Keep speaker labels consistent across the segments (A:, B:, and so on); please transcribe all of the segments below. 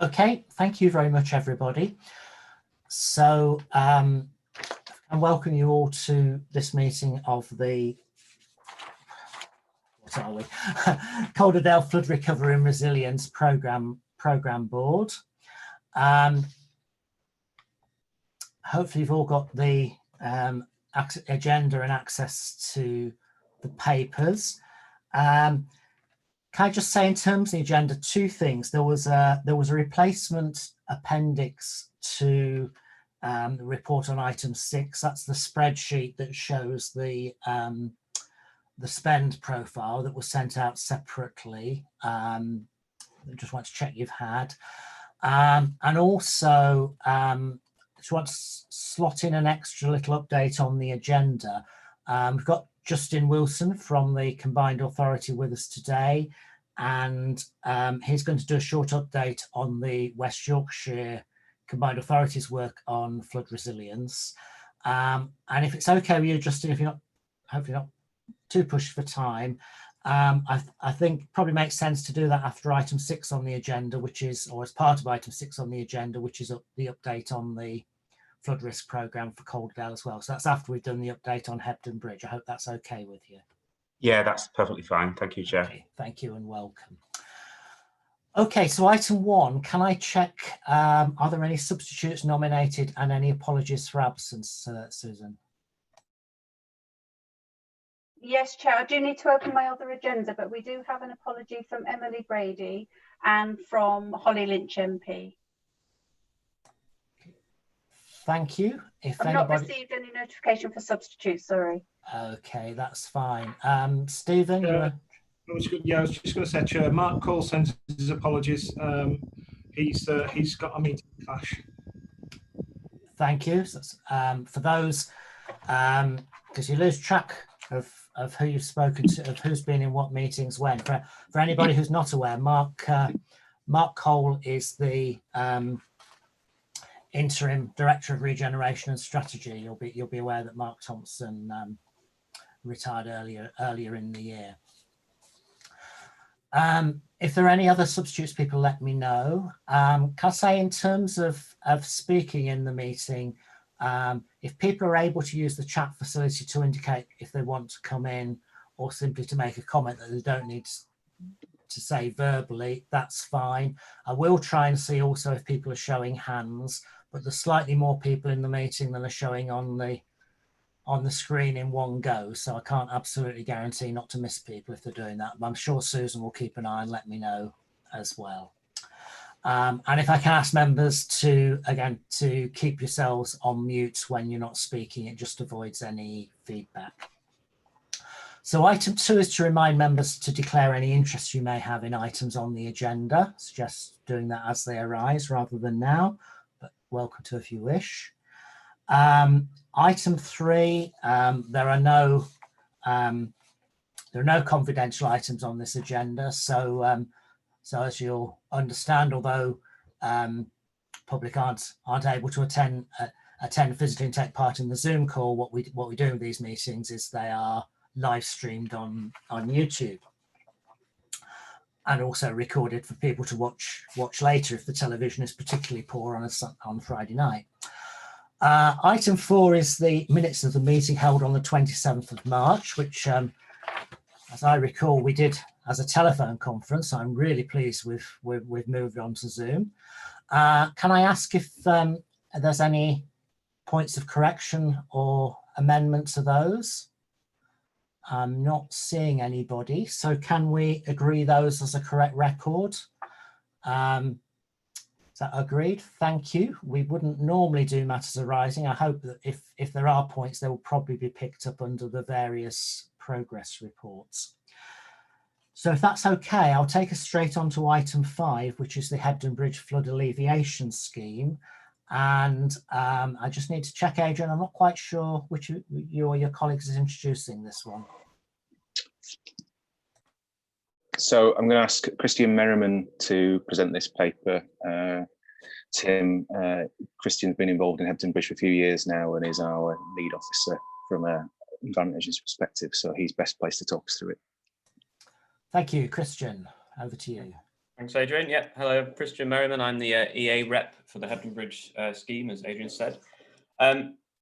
A: Okay, thank you very much, everybody. So, and welcome you all to this meeting of the, what are we? Calderdale Flood Recovery and Resilience Programme Board. Hopefully you've all got the agenda and access to the papers. Can I just say, in terms of the agenda, two things. There was a replacement appendix to the report on item 6. That's the spreadsheet that shows the spend profile that was sent out separately. I just want to check you've had. And also, just want to slot in an extra little update on the agenda. We've got Justin Wilson from the Combined Authority with us today, and he's going to do a short update on the West Yorkshire Combined Authority's work on flood resilience. And if it's okay with you, Justin, if you're not, hopefully not too pushed for time, I think probably makes sense to do that after item 6 on the agenda, which is, or as part of item 6 on the agenda, which is the update on the flood risk programme for Calderdale as well. So that's after we've done the update on Hebden Bridge. I hope that's okay with you.
B: Yeah, that's perfectly fine. Thank you, Chair.
A: Okay, thank you and welcome. Okay, so item 1, can I check, are there any substitutes nominated and any apologies for absence, Susan?
C: Yes, Chair, I do need to open my other agenda, but we do have an apology from Emily Brady and from Holly Lynch MP.
A: Thank you. If
C: I've not received any notification for substitutes, sorry.
A: Okay, that's fine. Stephen,
D: I was just going to say, Chair, Mark Cole sends his apologies. He's got a meeting clash.
A: Thank you. For those, because you lose track of who you've spoken to, of who's been in what meetings when. For anybody who's not aware, Mark Cole is the interim Director of Regeneration and Strategy. You'll be aware that Mark Thompson retired earlier in the year. If there are any other substitutes, people let me know. Can I say, in terms of speaking in the meeting, if people are able to use the chat facility to indicate if they want to come in or simply to make a comment that they don't need to say verbally, that's fine. I will try and see also if people are showing hands, but there's slightly more people in the meeting than are showing on the screen in one go, so I can't absolutely guarantee not to miss people if they're doing that, but I'm sure Susan will keep an eye and let me know as well. And if I can ask members to keep yourselves on mute when you're not speaking, it just avoids any feedback. So item 2 is to remind members to declare any interest you may have in items on the agenda. I suggest doing that as they arise rather than now, but welcome to if you wish. Item 3, there are no confidential items on this agenda. So as you'll understand, although public aren't able to attend physically and take part in the Zoom call, what we do with these meetings is they are live streamed on YouTube and also recorded for people to watch later if the television is particularly poor on Friday night. Item 4 is the minutes of the meeting held on the 27th of March, which, as I recall, we did as a telephone conference. I'm really pleased we've moved on to Zoom. Can I ask if there's any points of correction or amendment to those? I'm not seeing anybody, so can we agree those as a correct record? Is that agreed? Thank you. We wouldn't normally do matters arising. I hope that if there are points, they will probably be picked up under the various progress reports. So if that's okay, I'll take us straight on to item 5, which is the Hebden Bridge Flood Alleviation Scheme. And I just need to check, Adrian, I'm not quite sure which you or your colleagues is introducing this one.
B: So I'm going to ask Christian Merriman to present this paper. Tim, Christian's been involved in Hebden Bridge for a few years now and is our lead officer from an environment agency perspective, so he's best placed to talk us through it.
A: Thank you, Christian. Over to you.
E: Thanks, Adrian. Yeah, hello, Christian Merriman. I'm the EA rep for the Hebden Bridge scheme, as Adrian said.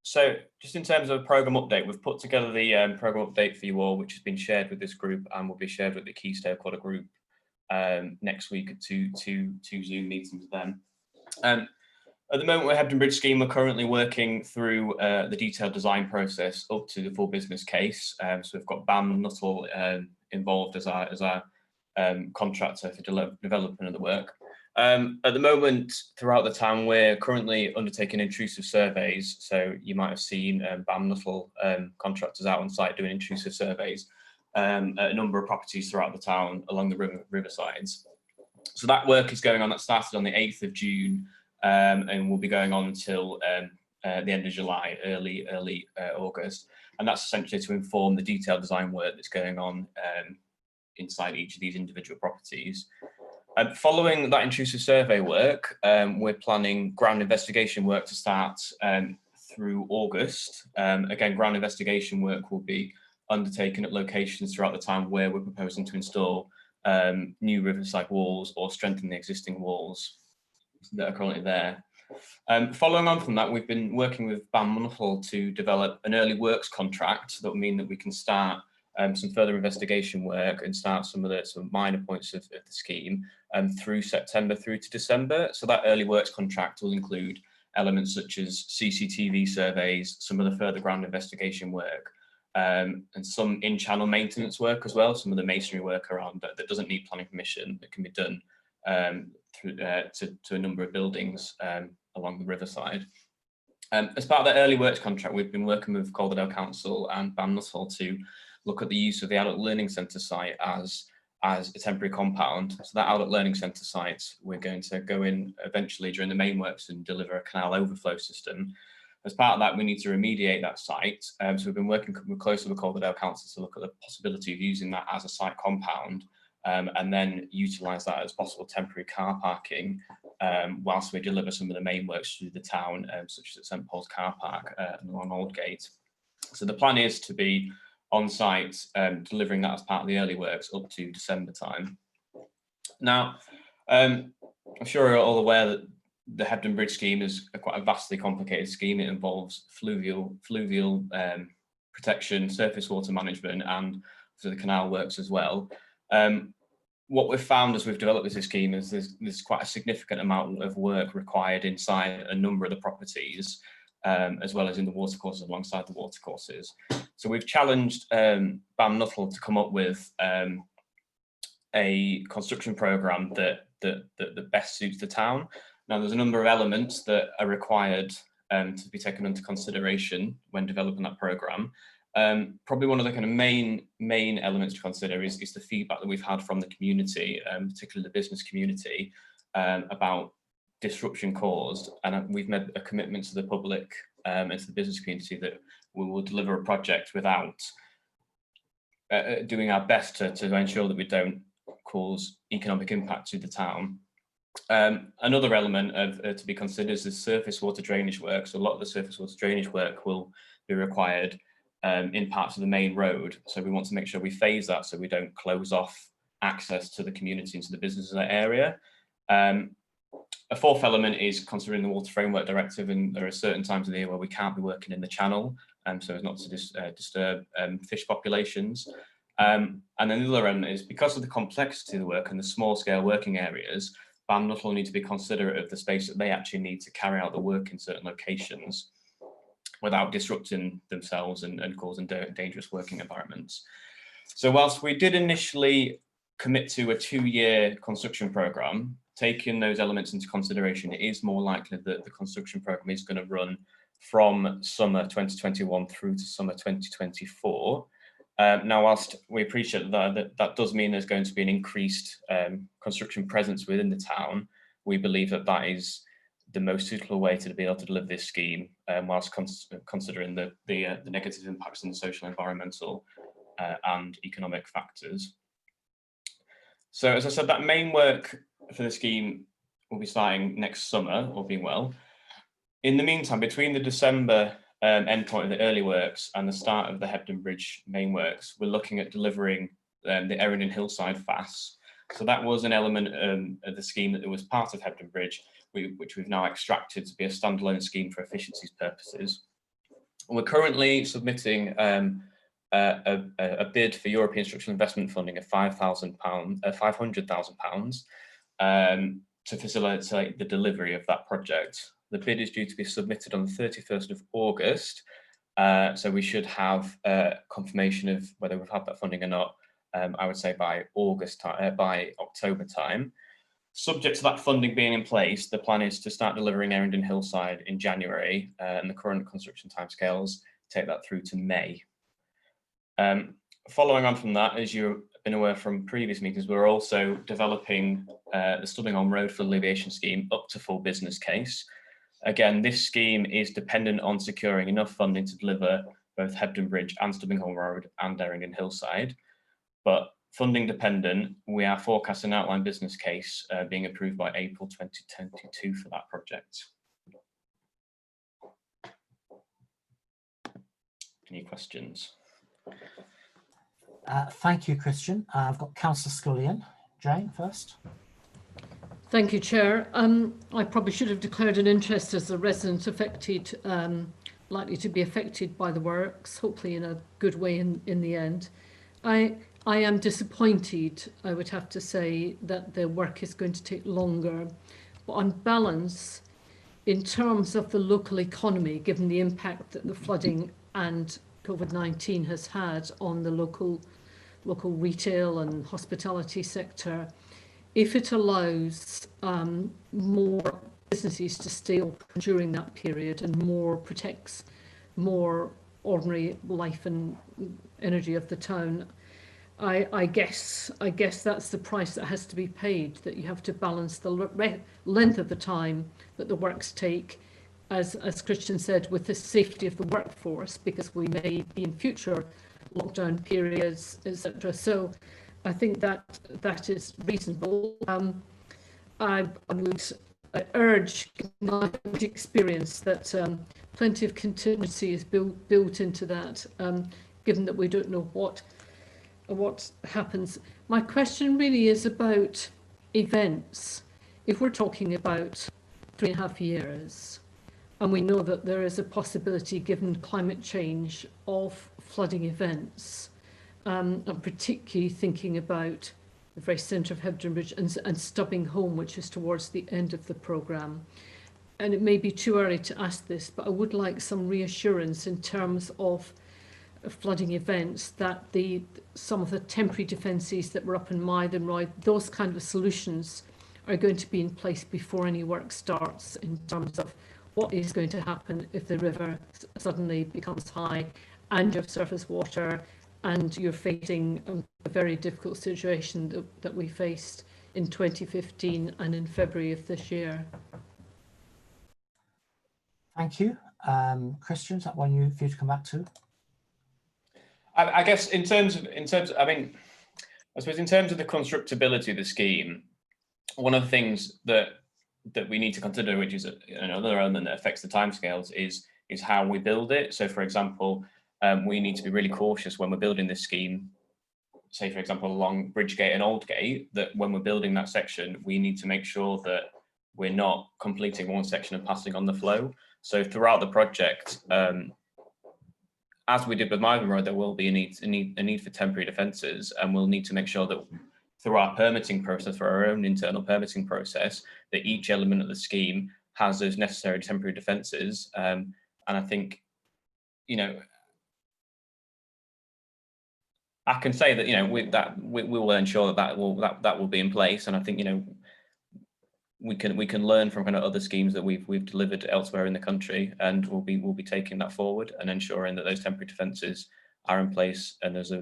E: So just in terms of a programme update, we've put together the programme update for you all, which has been shared with this group and will be shared with the key stakeholder group next week at two Zoom meetings with them. At the moment, with Hebden Bridge scheme, we're currently working through the detailed design process up to the full business case. So we've got BAM Nuttall involved as our contractor for development of the work. At the moment, throughout the town, we're currently undertaking intrusive surveys. So you might have seen BAM Nuttall contractors out on site doing intrusive surveys at a number of properties throughout the town along the riversides. So that work is going on. That started on the 8th of June and will be going on until the end of July, early August. And that's essentially to inform the detailed design work that's going on inside each of these individual properties. Following that intrusive survey work, we're planning ground investigation work to start through August. Again, ground investigation work will be undertaken at locations throughout the town where we're proposing to install new riverside walls or strengthen the existing walls that are currently there. Following on from that, we've been working with BAM Nuttall to develop an early works contract that will mean that we can start some further investigation work and start some of the minor points of the scheme through September through to December. So that early works contract will include elements such as CCTV surveys, some of the further ground investigation work, and some in-channel maintenance work as well, some of the masonry work around that doesn't need planning permission, that can be done through to a number of buildings along the riverside. As part of that early works contract, we've been working with Calderdale Council and BAM Nuttall to look at the use of the Adult Learning Centre site as a temporary compound. So that Adult Learning Centre site, we're going to go in eventually during the main works and deliver a canal overflow system. As part of that, we need to remediate that site. So we've been working closely with Calderdale Council to look at the possibility of using that as a site compound and then utilise that as possible temporary car parking whilst we deliver some of the main works through the town, such as at St Paul's Car Park and along Aldgate. So the plan is to be on site, delivering that as part of the early works up to December time. Now, I'm sure you're all aware that the Hebden Bridge scheme is quite a vastly complicated scheme. It involves fluvial protection, surface water management, and the canal works as well. What we've found as we've developed this scheme is there's quite a significant amount of work required inside a number of the properties, as well as in the watercourses alongside the watercourses. So we've challenged BAM Nuttall to come up with a construction programme that best suits the town. Now, there's a number of elements that are required to be taken into consideration when developing that programme. Probably one of the kind of main elements to consider is the feedback that we've had from the community, particularly the business community, about disruption caused, and we've made a commitment to the public and to the business community that we will deliver a project without doing our best to ensure that we don't cause economic impact to the town. Another element to be considered is the surface water drainage work. So a lot of the surface water drainage work will be required in parts of the main road. So we want to make sure we phase that so we don't close off access to the community and to the business in that area. A fourth element is considering the Water Framework Directive, and there are certain times of the year where we can't be working in the channel, so as not to disturb fish populations. And then the other element is because of the complexity of the work and the small scale working areas, BAM Nuttall need to be considerate of the space that they actually need to carry out the work in certain locations without disrupting themselves and causing dangerous working environments. So whilst we did initially commit to a 2-year construction programme, taking those elements into consideration, it is more likely that the construction programme is going to run from summer 2021 through to summer 2024. Now, whilst we appreciate that does mean there's going to be an increased construction presence within the town, we believe that is the most suitable way to be able to deliver this scheme, whilst considering the negative impacts on the social, environmental, and economic factors. So, as I said, that main work for the scheme will be starting next summer, all being well. In the meantime, between the December endpoint of the early works and the start of the Hebden Bridge main works, we're looking at delivering the Erindon Hillside FAS. So that was an element of the scheme that was part of Hebden Bridge, which we've now extracted to be a standalone scheme for efficiencies purposes. We're currently submitting a bid for European structural investment funding of £500,000 to facilitate the delivery of that project. The bid is due to be submitted on the 31st of August, so we should have confirmation of whether we've had that funding or not. I would say by October time. Subject to that funding being in place, the plan is to start delivering Errington Hillside in January, and the current construction timescales take that through to May. Following on from that, as you've been aware from previous meetings, we're also developing the Stubbingholme Road Flood Alleviation Scheme up to full business case. Again, this scheme is dependent on securing enough funding to deliver both Hebden Bridge and Stubbingholme Road and Errington Hillside. But funding dependent, we are forecasting an outline business case being approved by April 2022 for that project. Any questions?
A: Thank you, Christian. I've got Councillor Scullion. Jane, first.
F: Thank you, Chair. I probably should have declared an interest as a resident affected, likely to be affected by the works, hopefully in a good way in the end. I am disappointed, I would have to say, that the work is going to take longer. But on balance, in terms of the local economy, given the impact that the flooding and COVID-19 has had on the local retail and hospitality sector, if it allows more businesses to stay open during that period and more protects more ordinary life and energy of the town, I guess that's the price that has to be paid, that you have to balance the length of the time that the works take, as Christian said, with the safety of the workforce, because we may be in future lockdown periods, etc. So I think that is reasonable. I would urge my experience that plenty of contingency is built into that, given that we don't know what happens. My question really is about events. If we're talking about 3.5 years, and we know that there is a possibility, given climate change, of flooding events, I'm particularly thinking about the very centre of Hebden Bridge and Stubbingholme, which is towards the end of the programme. And it may be too early to ask this, but I would like some reassurance in terms of flooding events, that some of the temporary defences that were up in Mythe and Roy, those kind of solutions are going to be in place before any work starts, in terms of what is going to happen if the river suddenly becomes high and you have surface water and you're facing a very difficult situation that we faced in 2015 and in February of this year.
A: Thank you. Christian, is that one for you to come back to?
E: I guess in terms of, I mean, I suppose in terms of the constructability of the scheme, one of the things that we need to consider, which is another element that affects the timescales, is how we build it. So, for example, we need to be really cautious when we're building this scheme. Say, for example, along Bridgegate and Aldgate, that when we're building that section, we need to make sure that we're not completing one section and passing on the flow. So, throughout the project, as we did with Mythe Road, there will be a need for temporary defences, and we'll need to make sure that through our permitting process, for our own internal permitting process, that each element of the scheme has those necessary temporary defences. And I think, I can say that we will ensure that will be in place, and I think we can learn from kind of other schemes that we've delivered elsewhere in the country, and we'll be taking that forward and ensuring that those temporary defences are in place, and there's a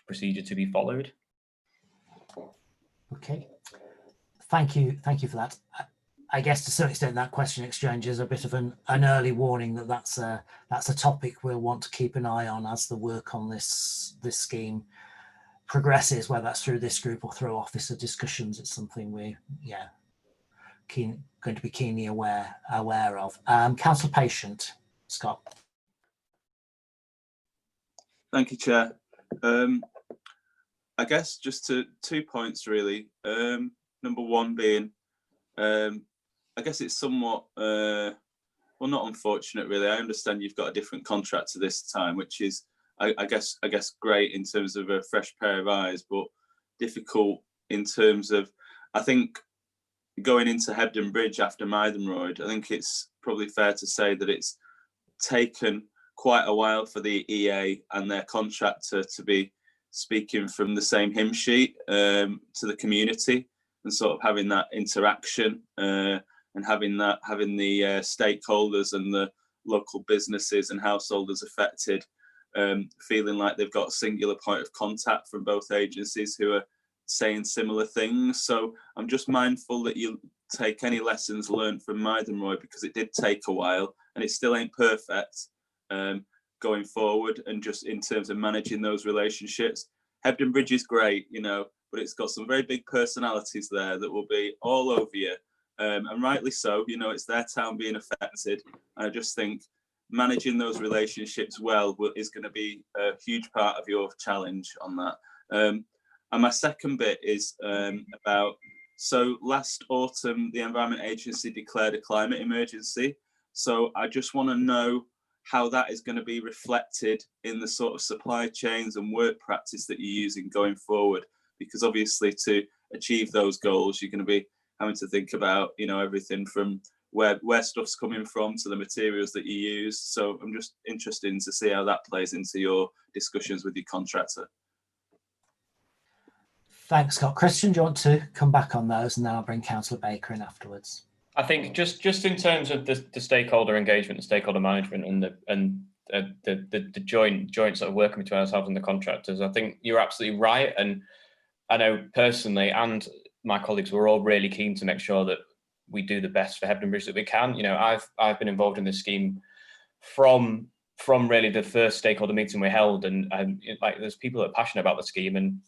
E: procedure to be followed.
A: Okay, thank you for that. I guess to a certain extent that question exchange is a bit of an early warning that that's a topic we'll want to keep an eye on as the work on this scheme progresses, whether that's through this group or through officer discussions. It's something we're going to be keenly aware of. Councillor Patient, Scott.
G: Thank you, Chair. I guess just to 2 points really. Number one being, I guess it's somewhat, well, not unfortunate really. I understand you've got a different contractor this time, which is, I guess great in terms of a fresh pair of eyes, but difficult in terms of, I think, going into Hebden Bridge after Mythenroyd, I think it's probably fair to say that it's taken quite a while for the EA and their contractor to be speaking from the same hymn sheet to the community, and sort of having that interaction and having the stakeholders and the local businesses and householders affected feeling like they've got a singular point of contact from both agencies who are saying similar things. So I'm just mindful that you take any lessons learned from Mythenroyd, because it did take a while and it still ain't perfect going forward. And just in terms of managing those relationships, Hebden Bridge is great, you know, but it's got some very big personalities there that will be all over you. And rightly so, you know, it's their town being affected. And I just think managing those relationships well is going to be a huge part of your challenge on that. And my second bit is about, so last autumn, the Environment Agency declared a climate emergency. So I just want to know how that is going to be reflected in the sort of supply chains and work practice that you're using going forward. Because obviously to achieve those goals, you're going to be having to think about, you know, everything from where stuff's coming from to the materials that you use. So I'm just interested to see how that plays into your discussions with your contractor.
A: Thanks, Scott. Christian, do you want to come back on those, and then I'll bring Councillor Baker in afterwards?
E: I think just in terms of the stakeholder engagement and stakeholder management and the joint sort of working between ourselves and the contractors, I think you're absolutely right. And I know personally, and my colleagues, were all really keen to make sure that we do the best for Hebden Bridge that we can. You know, I've been involved in this scheme from really the first stakeholder meeting we held, and like there's people that are passionate about the scheme, and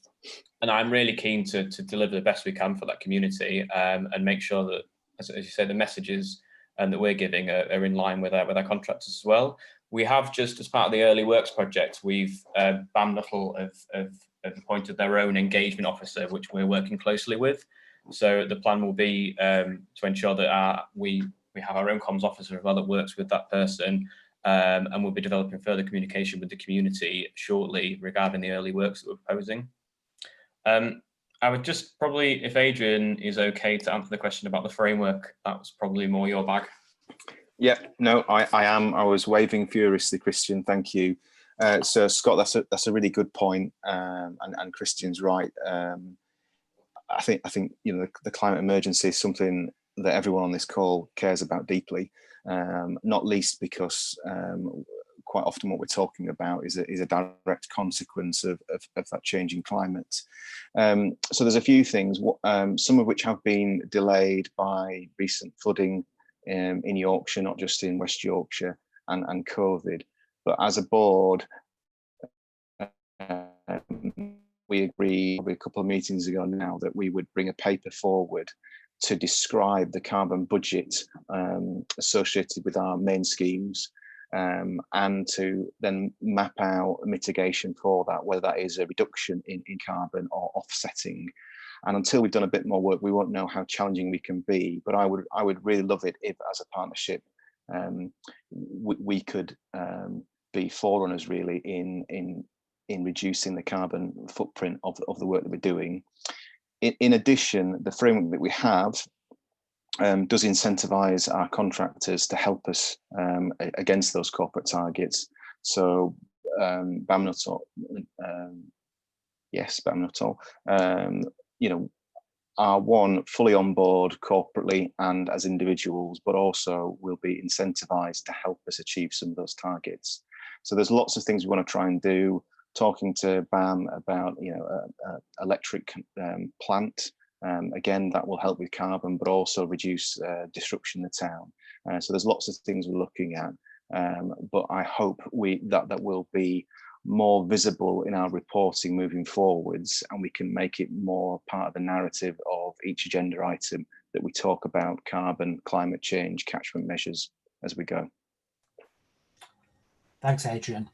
E: I'm really keen to deliver the best we can for that community, and make sure that, as you say, the messages that we're giving are in line with our contractors as well. We have, just as part of the early works project, we've BAM Nuttall have appointed their own engagement officer, which we're working closely with. So the plan will be to ensure that we have our own comms officer as well that works with that person, and we'll be developing further communication with the community shortly regarding the early works that we're proposing. I would just probably, if Adrian is okay to answer the question about the framework, that was probably more your bag.
B: Yeah, no, I am. I was waving furiously, Christian. Thank you. So Scott, that's a really good point, and Christian's right. I think you know, the climate emergency is something that everyone on this call cares about deeply, not least because quite often what we're talking about is a direct consequence of that changing climate. So there's a few things, some of which have been delayed by recent flooding in Yorkshire, not just in West Yorkshire, and COVID. But as a board, we agreed a couple of meetings ago now that we would bring a paper forward to describe the carbon budget associated with our main schemes, and to then map out mitigation for that, whether that is a reduction in carbon or offsetting. And until we've done a bit more work, we won't know how challenging we can be. But I would really love it if, as a partnership, we could be forerunners really in reducing the carbon footprint of the work that we're doing. In addition, the framework that we have does incentivize our contractors to help us against those corporate targets. So BAM Nuttall, yes, BAM Nuttall, you know, are fully on board corporately and as individuals, but also will be incentivized to help us achieve some of those targets. So there's lots of things we want to try and do. Talking to BAM about, you know, electric plant. Again, that will help with carbon, but also reduce disruption in the town. So there's lots of things we're looking at, but I hope that will be more visible in our reporting moving forwards, and we can make it more part of the narrative of each agenda item that we talk about carbon, climate change, catchment measures as we go.
A: Thanks, Adrian.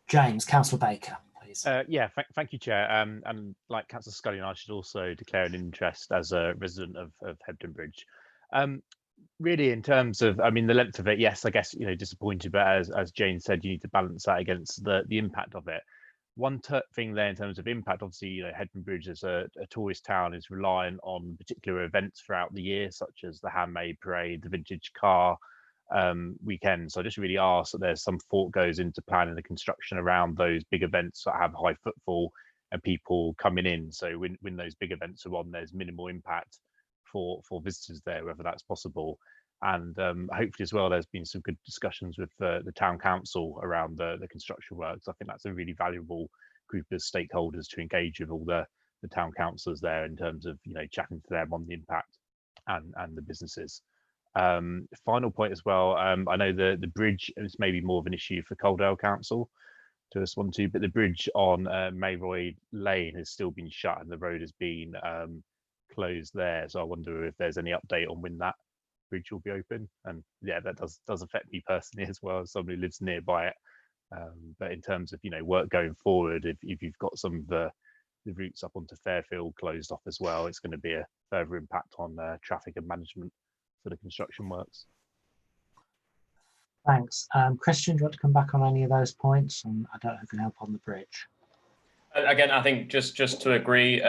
A: James, Councillor Baker, please. please.
H: Thank you, Chair. And like Councillor Scully, I should also declare an interest as a resident of Hebden Bridge. Really, in terms of, I mean, the length of it, yes, I guess, disappointed, but as Jane said, you need to balance that against the impact of it. One thing there in terms of impact, obviously, Hebden Bridge as a tourist town is reliant on particular events throughout the year, such as the Handmade Parade, the Vintage Car weekend. So I just really ask that there's some thought goes into planning the construction around those big events that have high footfall and people coming in. So when those big events are on, there's minimal impact for visitors there, whether that's possible. And hopefully as well, there's been some good discussions with the town council around the construction works. I think that's a really valuable group of stakeholders to engage with all the town councillors there in terms of chatting to them on the impact and the businesses. Final point as well, I know the bridge is maybe more of an issue for Calderdale Council to respond to, but the bridge on Mayroyd Lane has still been shut and the road has been closed there. So I wonder if there's any update on when that bridge will be open. And yeah, that does affect me personally as well as somebody who lives nearby it. But in terms of work going forward, if you've got some of the routes up onto Fairfield closed off as well, it's going to be a further impact on traffic and management for the construction works.
A: Thanks. Christian, do you want to come back on any of those points? And I don't know who can help on the bridge.
E: Again, I think just to agree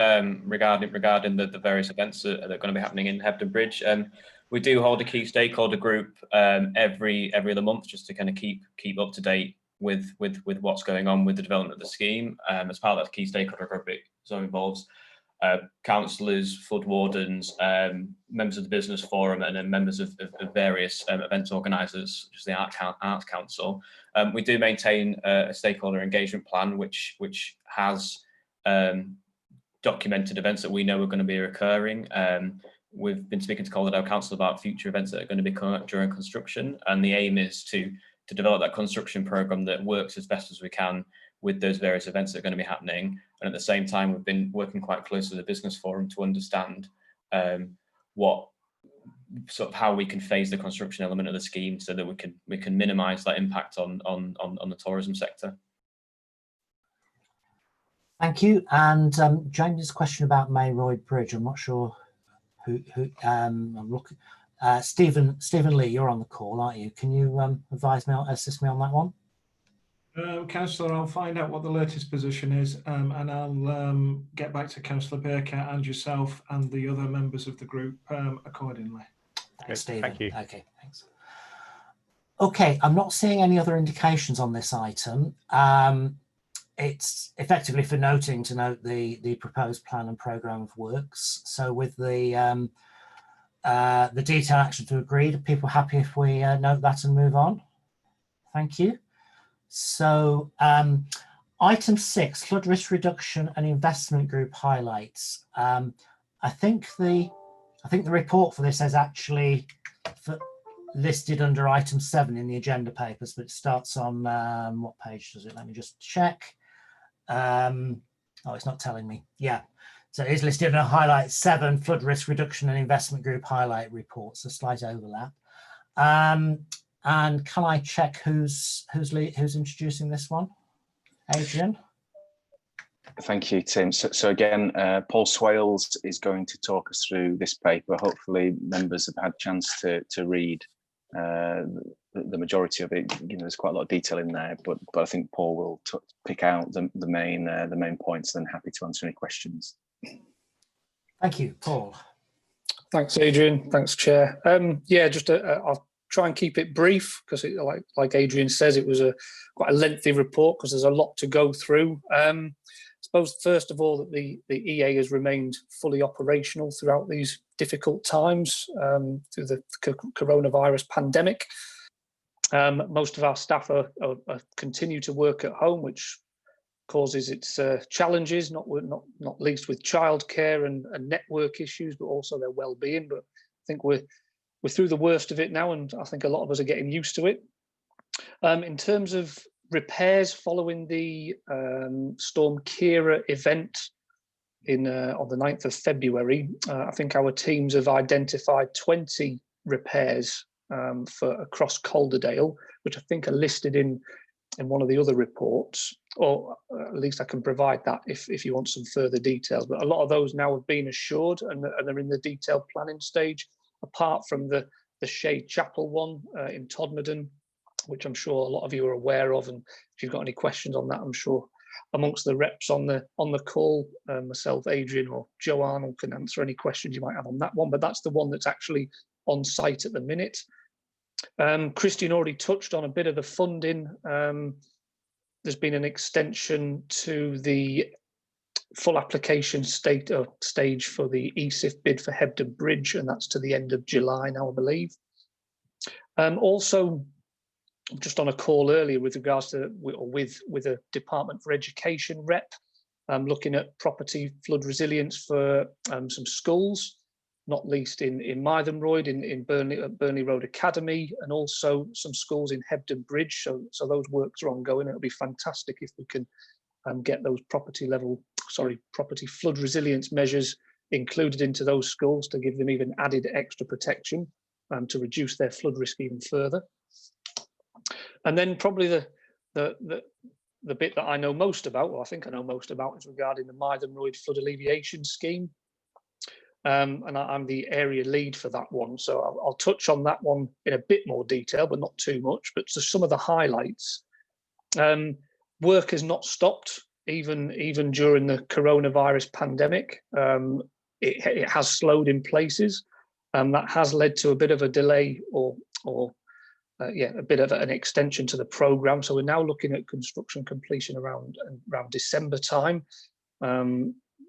E: regarding the various events that are going to be happening in Hebden Bridge. We do hold a key stakeholder group every other month just to kind of keep up to date with what's going on with the development of the scheme. As part of that key stakeholder group, it so involves councillors, flood wardens, members of the business forum, and then members of various events organisers, such as the Arts Council. We do maintain a stakeholder engagement plan, which has documented events that we know are going to be occurring. We've been speaking to Calderdale Council about future events that are going to be coming up during construction, and the aim is to develop that construction programme that works as best as we can with those various events that are going to be happening. And at the same time, we've been working quite closely with the business forum to understand what sort of how we can phase the construction element of the scheme so that we can minimise that impact on the tourism sector.
A: Thank you. And James' question about Mayroyd Bridge, I'm not sure who I'm looking. Stephen Lee, you're on the call, aren't you? Can you assist me on that one?
D: Councillor, I'll find out what the latest position is, and I'll get back to Councillor Baker and yourself and the other members of the group accordingly.
A: Thanks, Stephen.
H: Thank you.
A: Okay, thanks. Okay, I'm not seeing any other indications on this item. It's effectively for noting to note the proposed plan and programme of works. So with the detailed action to agreed, are people happy if we note that and move on? Thank you. So item 6, flood risk reduction and investment group highlights. I think the report for this is actually listed under item 7 in the agenda papers, but it starts on what page does it? Let me just check. Oh, it's not telling me. Yeah, so it is listed in a highlight 7, flood risk reduction and investment group highlight report. So slight overlap. And can I check who's introducing this one? Adrian?
B: Thank you, Tim. So again, Paul Swales is going to talk us through this paper. Hopefully members have had a chance to read the majority of it. There's quite a lot of detail in there, but I think Paul will pick out the main points, then happy to answer any questions.
A: Thank you, Paul.
I: Thanks, Adrian. Thanks, Chair. Yeah, just I'll try and keep it brief because, like Adrian says, it was quite a lengthy report because there's a lot to go through. I suppose first of all that the EA has remained fully operational throughout these difficult times through the coronavirus pandemic. Most of our staff are continue to work at home, which causes its challenges, not least with childcare and network issues, but also their well-being. But I think we're through the worst of it now, and I think a lot of us are getting used to it. In terms of repairs following the Storm Kira event on the 9th of February, I think our teams have identified 20 repairs across Calderdale, which I think are listed in one of the other reports, or at least I can provide that if you want some further details. But a lot of those now have been assured, and they're in the detailed planning stage, apart from the Shade Chapel one in Todmorden, which I'm sure a lot of you are aware of. And if you've got any questions on that, I'm sure amongst the reps on the call, myself, Adrian, or Joe Arnold can answer any questions you might have on that one. But that's the one that's actually on site at the minute. Christian already touched on a bit of the funding. There's been an extension to the full application stage for the ESIF bid for Hebden Bridge, and that's to the end of July now, I believe. Also, just on a call earlier with regards to with a Department for Education rep, looking at property flood resilience for some schools, not least in Mythenroyd, in Burnley Road Academy, and also some schools in Hebden Bridge. So those works are ongoing. It'll be fantastic if we can get those property flood resilience measures included into those schools to give them even added extra protection to reduce their flood risk even further. And then probably the bit that I know most about, well, I think I know most about, is regarding the Mythenroyd flood alleviation scheme. And I'm the area lead for that one. So I'll touch on that one in a bit more detail, but not too much. But to some of the highlights, work has not stopped, even during the coronavirus pandemic. It has slowed in places. That has led to a bit of a delay or a bit of an extension to the programme. So we're now looking at construction completion around December time.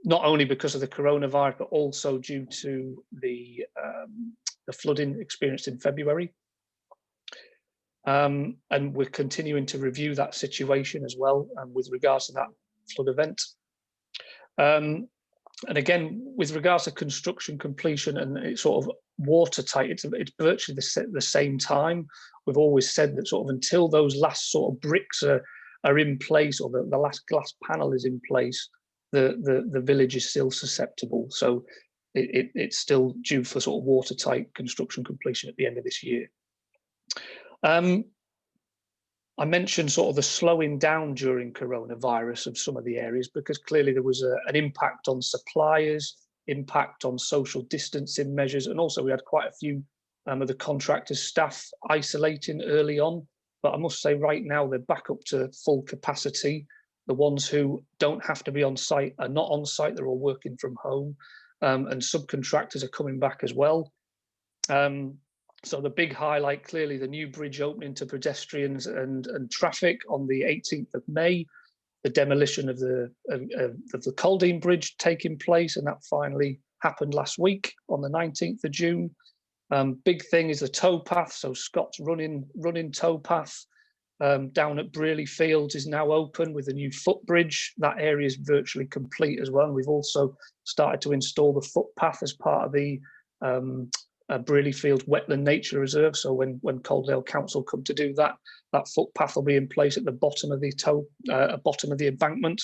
I: Not only because of the coronavirus, but also due to the flooding experienced in February. And we're continuing to review that situation as well with regards to that flood event. And again, with regards to construction completion and it's sort of watertight, it's virtually the same time. We've always said that sort of until those last sort of bricks are in place, or the last glass panel is in place, the village is still susceptible. So it's still due for sort of watertight construction completion at the end of this year. I mentioned sort of the slowing down during coronavirus of some of the areas, because clearly there was an impact on suppliers, impact on social distancing measures, and also we had quite a few of the contractors' staff isolating early on. But I must say right now they're back up to full capacity. The ones who don't have to be on site are not on site, they're all working from home, and subcontractors are coming back as well. So the big highlight, clearly the new bridge opening to pedestrians and traffic on the 18th of May, the demolition of the Calderdale Bridge taking place, and that finally happened last week on the 19th of June. Big thing is the towpath, so Scott's running towpath down at Brearley Fields is now open with a new footbridge. That area is virtually complete as well. And we've also started to install the footpath as part of the Brearley Fields Wetland Nature Reserve. So when Calderdale Council come to do that, that footpath will be in place at the bottom of the embankment.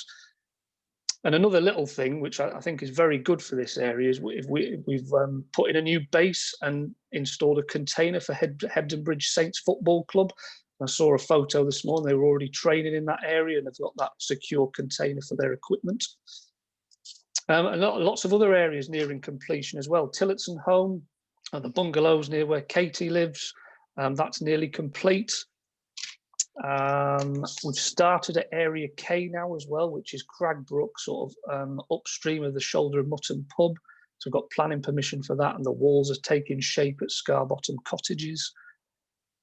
I: And another little thing, which I think is very good for this area, is we've put in a new base and installed a container for Hebden Bridge Saints Football Club. I saw a photo this morning, they were already training in that area and they've got that secure container for their equipment. And lots of other areas nearing completion as well. Tillotson Home, the bungalows near where Katie lives, that's nearly complete. We've started at Area K now as well, which is Cragbrook, sort of upstream of the Shoulder of Mutton pub. So we've got planning permission for that, and the walls are taking shape at Scarbottom Cottages.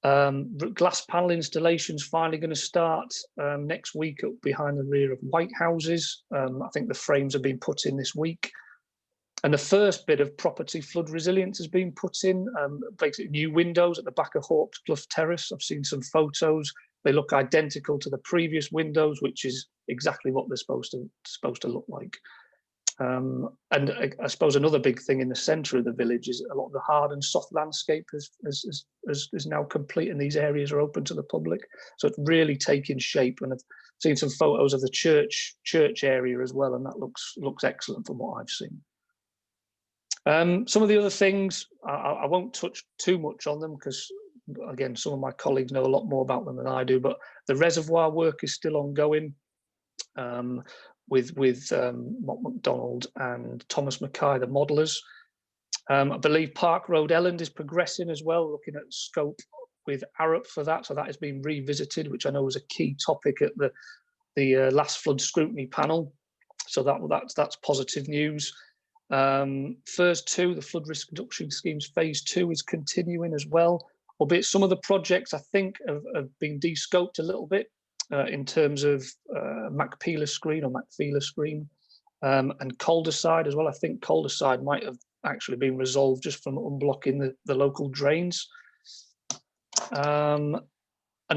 I: Glass panel installation's finally going to start next week up behind the rear of White Houses. I think the frames have been put in this week. And the first bit of property flood resilience has been put in, basically new windows at the back of Hawks Bluff Terrace. I've seen some photos. They look identical to the previous windows, which is exactly what they're supposed to look like. And I suppose another big thing in the centre of the village is a lot of the hard and soft landscape is now complete, and these areas are open to the public. So it's really taking shape. And I've seen some photos of the church area as well, and that looks excellent from what I've seen. Some of the other things, I won't touch too much on them because again, some of my colleagues know a lot more about them than I do, but the reservoir work is still ongoing with Mott MacDonald and Thomas Mackay, the modellers. I believe Park Road Elland is progressing as well, looking at scope with Arup for that. So that has been revisited, which I know was a key topic at the last flood scrutiny panel. So that's positive news. FIRS 2, the flood risk reduction schemes phase 2 is continuing as well, albeit some of the projects I think have been de-scoped a little bit in terms of Macpheila Screen or Macpheila Screen and Calderdale as well. I think Calderdale might have actually been resolved just from unblocking the local drains. And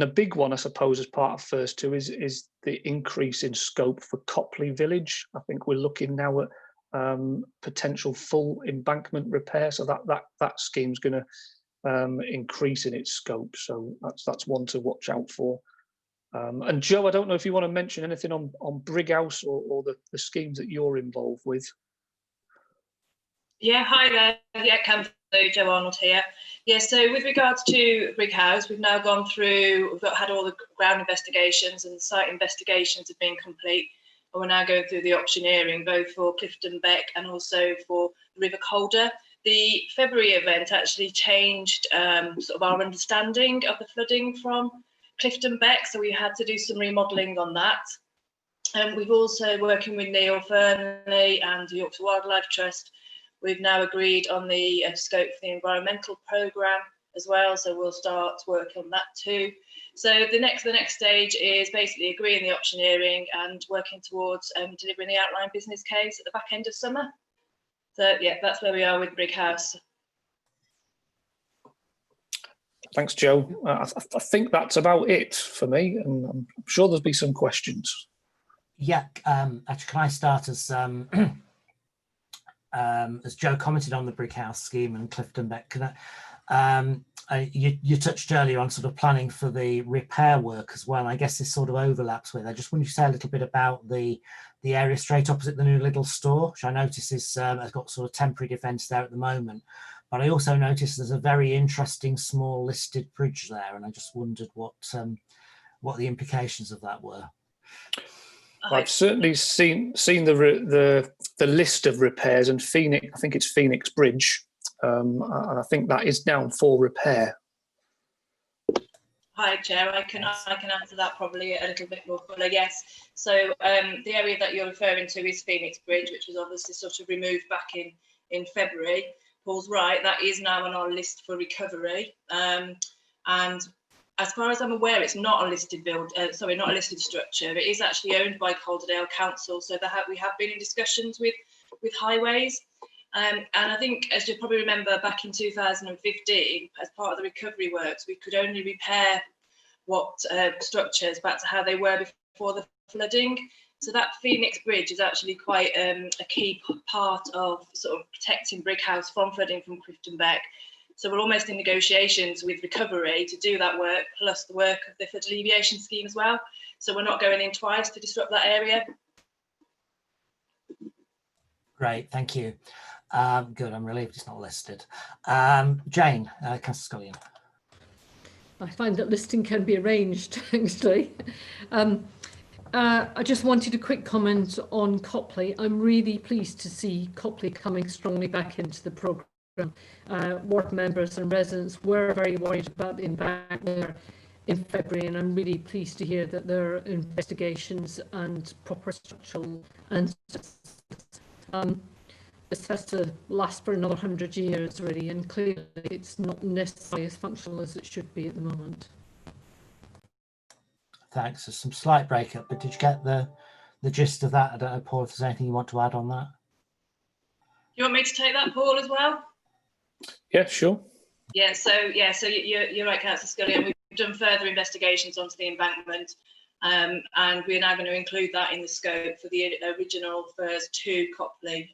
I: a big one, I suppose, as part of FIRS 2 is the increase in scope for Copley Village. I think we're looking now at potential full embankment repair, so that scheme's going to increase in its scope. So that's one to watch out for. And Joe, I don't know if you want to mention anything on Brighouse or the schemes that you're involved with.
J: Yeah, hi there. Yeah, Joe Arnold here. Yeah, so with regards to Brighouse, we've now gone through, had all the ground investigations and the site investigations have been complete. And we're now going through the auctioneering, both for Clifton Beck and also for the River Calder. The February event actually changed sort of our understanding of the flooding from Clifton Beck, so we had to do some remodelling on that. And we've also, working with Neil Fernley and the Yorkshire Wildlife Trust, we've now agreed on the scope for the environmental programme as well, so we'll start work on that too. So the next stage is basically agreeing the auctioneering and working towards delivering the outline business case at the back end of summer. So yeah, that's where we are with Brighouse.
I: Thanks, Joe. I think that's about it for me, and I'm sure there'll be some questions. Yeah,
A: actually, can I start as Joe commented on the Brighouse scheme and Clifton Beck? Can you touched earlier on sort of planning for the repair work as well. I guess this sort of overlaps with. I just want you to say a little bit about the area straight opposite the new Lidl store, which I notice is has got sort of temporary defence there at the moment. But I also noticed there's a very interesting small listed bridge there, and I just wondered what the implications of that were.
I: I've certainly seen the list of repairs, and Phoenix, I think it's Phoenix Bridge, and I think that is down for repair.
J: Hi, Chair. I can answer that probably a little bit more fuller. Yes. So the area that you're referring to is Phoenix Bridge, which was obviously sort of removed back in February. Paul's right. That is now on our list for recovery. And as far as I'm aware, it's not a listed not a listed structure. It is actually owned by Calderdale Council, so we have been in discussions with Highways. And I think, as you probably remember, back in 2015, as part of the recovery works, we could only repair what structures back to how they were before the flooding. So that Phoenix Bridge is actually quite a key part of sort of protecting Brighouse from flooding from Clifton Beck. So we're almost in negotiations with recovery to do that work, plus the work of the flood alleviation scheme as well. So we're not going in twice to disrupt that area.
A: Great, thank you. Good, I'm relieved it's not listed. Jane, Councillor Scullion.
F: I find that listing can be arranged, actually. I just wanted a quick comment on Copley. I'm really pleased to see Copley coming strongly back into the programme. Ward members and residents were very worried about the impact there in February, and I'm really pleased to hear that there are investigations and proper structural answers. This has to last for another 100 years, really, and clearly it's not necessarily as functional as it should be at the moment.
A: Thanks. There's some slight breakup, but did you get the gist of that? I don't know, Paul, if there's anything you want to add on that.
J: Do you want me to take that, Paul, as well?
I: Yeah, sure.
J: Yeah, so you're right, Councillor Scullion. We've done further investigations onto the embankment, and we're now going to include that in the scope for the original FIRS 2 Copley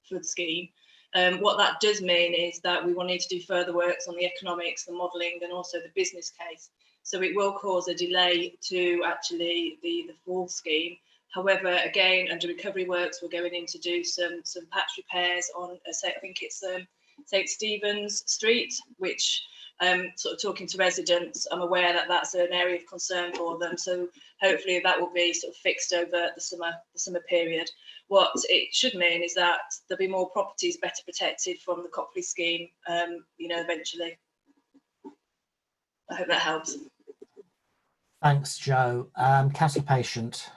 J: flood scheme. What that does mean is that we will need to do further works on the economics, the modelling, and also the business case. So it will cause a delay to actually the full scheme. However, again, under recovery works, we're going in to do some patch repairs on, I think it's St Stephen's Street, which sort of talking to residents, I'm aware that that's an area of concern for them. So hopefully that will be sort of fixed over the summer period. What it should mean is that there'll be more properties better protected from the Copley scheme, you know, eventually. I hope that helps.
A: Thanks, Joe. Councillor Patient.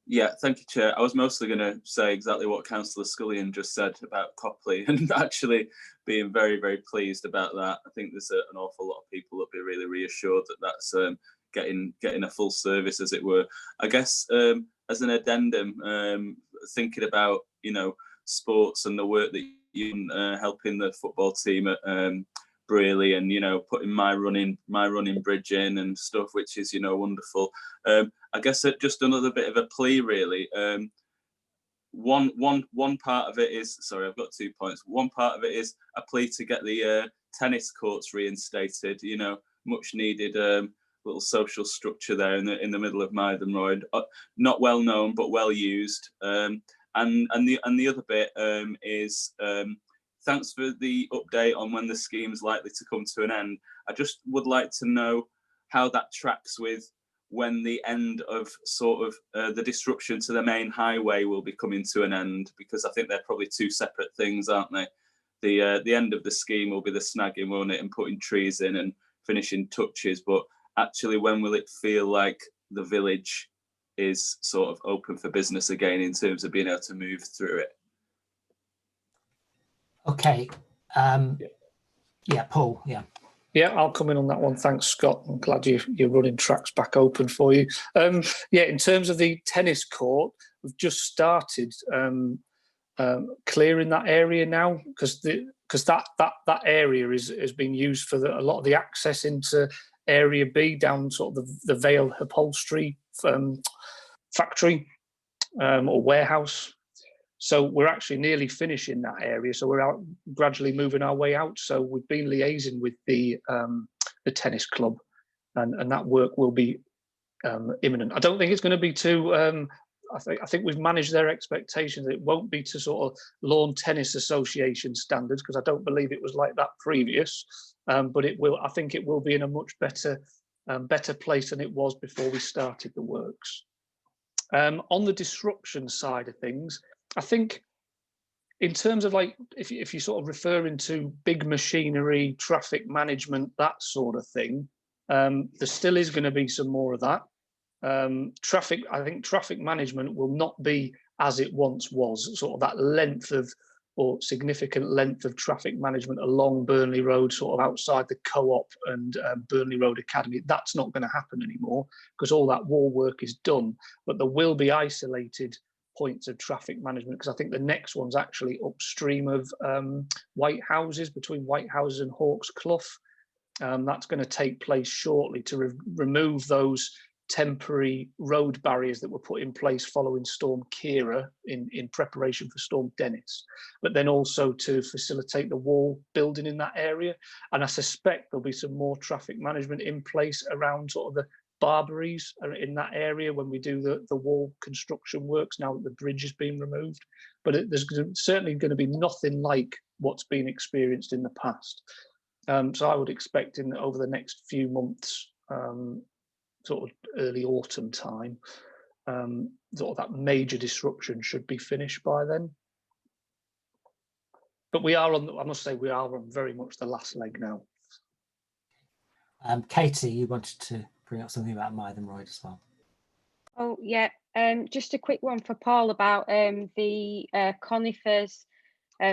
G: Yeah, thank you, Chair. I was mostly going to say exactly what Councillor Scullion just said about Copley, and actually being very, very pleased about that. I think there's an awful lot of people that be really reassured that that's getting a full service, as it were. I guess as an addendum, thinking about, you know, sports and the work that you helping the football team at Braley, and, you know, putting my running bridge in and stuff, which is, you know, wonderful. I guess just another bit of a plea, really. One part of it is, sorry, I've got 2 points. One part of it is a plea to get the tennis courts reinstated. You know, much needed little social structure there in the middle of Mythen Road. Not well known, but well used. And the other bit is. Thanks for the update on when the scheme is likely to come to an end. I just would like to know how that tracks with when the end of sort of the disruption to the main highway will be coming to an end, because I think they're probably two separate things, aren't they? The end of the scheme will be the snagging, won't it, and putting trees in and finishing touches. But actually, when will it feel like the village is sort of open for business again in terms of being able to move through it?
A: Okay. Yeah, Paul. Yeah.
I: Yeah, I'll come in on that one. Thanks, Scott. I'm glad you're running tracks back open for you. Yeah, in terms of the tennis court, we've just started clearing that area now, because that area is being used for a lot of the access into Area B down sort of the Vale upholstery factory or warehouse. So we're actually nearly finishing that area. So we're out gradually moving our way out. So we've been liaising with the tennis club, and that work will be imminent. I don't think it's going to be too. I think we've managed their expectations. It won't be to sort of lawn tennis association standards, because I don't believe it was like that previous. But it will. I think it will be in a much better place than it was before we started the works. On the disruption side of things, I think in terms of, like, if you're sort of referring to big machinery, traffic management, that sort of thing, there still is going to be some more of that. I think traffic management will not be as it once was, sort of that length of, or significant length of traffic management along Burnley Road, sort of outside the Co-op and Burnley Road Academy. That's not going to happen anymore, because all that wall work is done. But there will be isolated points of traffic management, because I think the next one's actually upstream of White Houses, between White Houses and Hawks Clough. That's going to take place shortly to remove those temporary road barriers that were put in place following Storm Ciara in preparation for Storm Dennis, but then also to facilitate the wall building in that area. And I suspect there'll be some more traffic management in place around sort of the Barbaries in that area when we do the wall construction works, now that the bridge has been removed. But there's certainly going to be nothing like what's been experienced in the past. So I would expect over the next few months, sort of early autumn time, sort of that major disruption should be finished by then. But we are on, I must say, we are on very much the last leg now.
A: Katie, you wanted to bring up something about Mythen Road as well.
K: Oh yeah, just a quick one for Paul about the conifers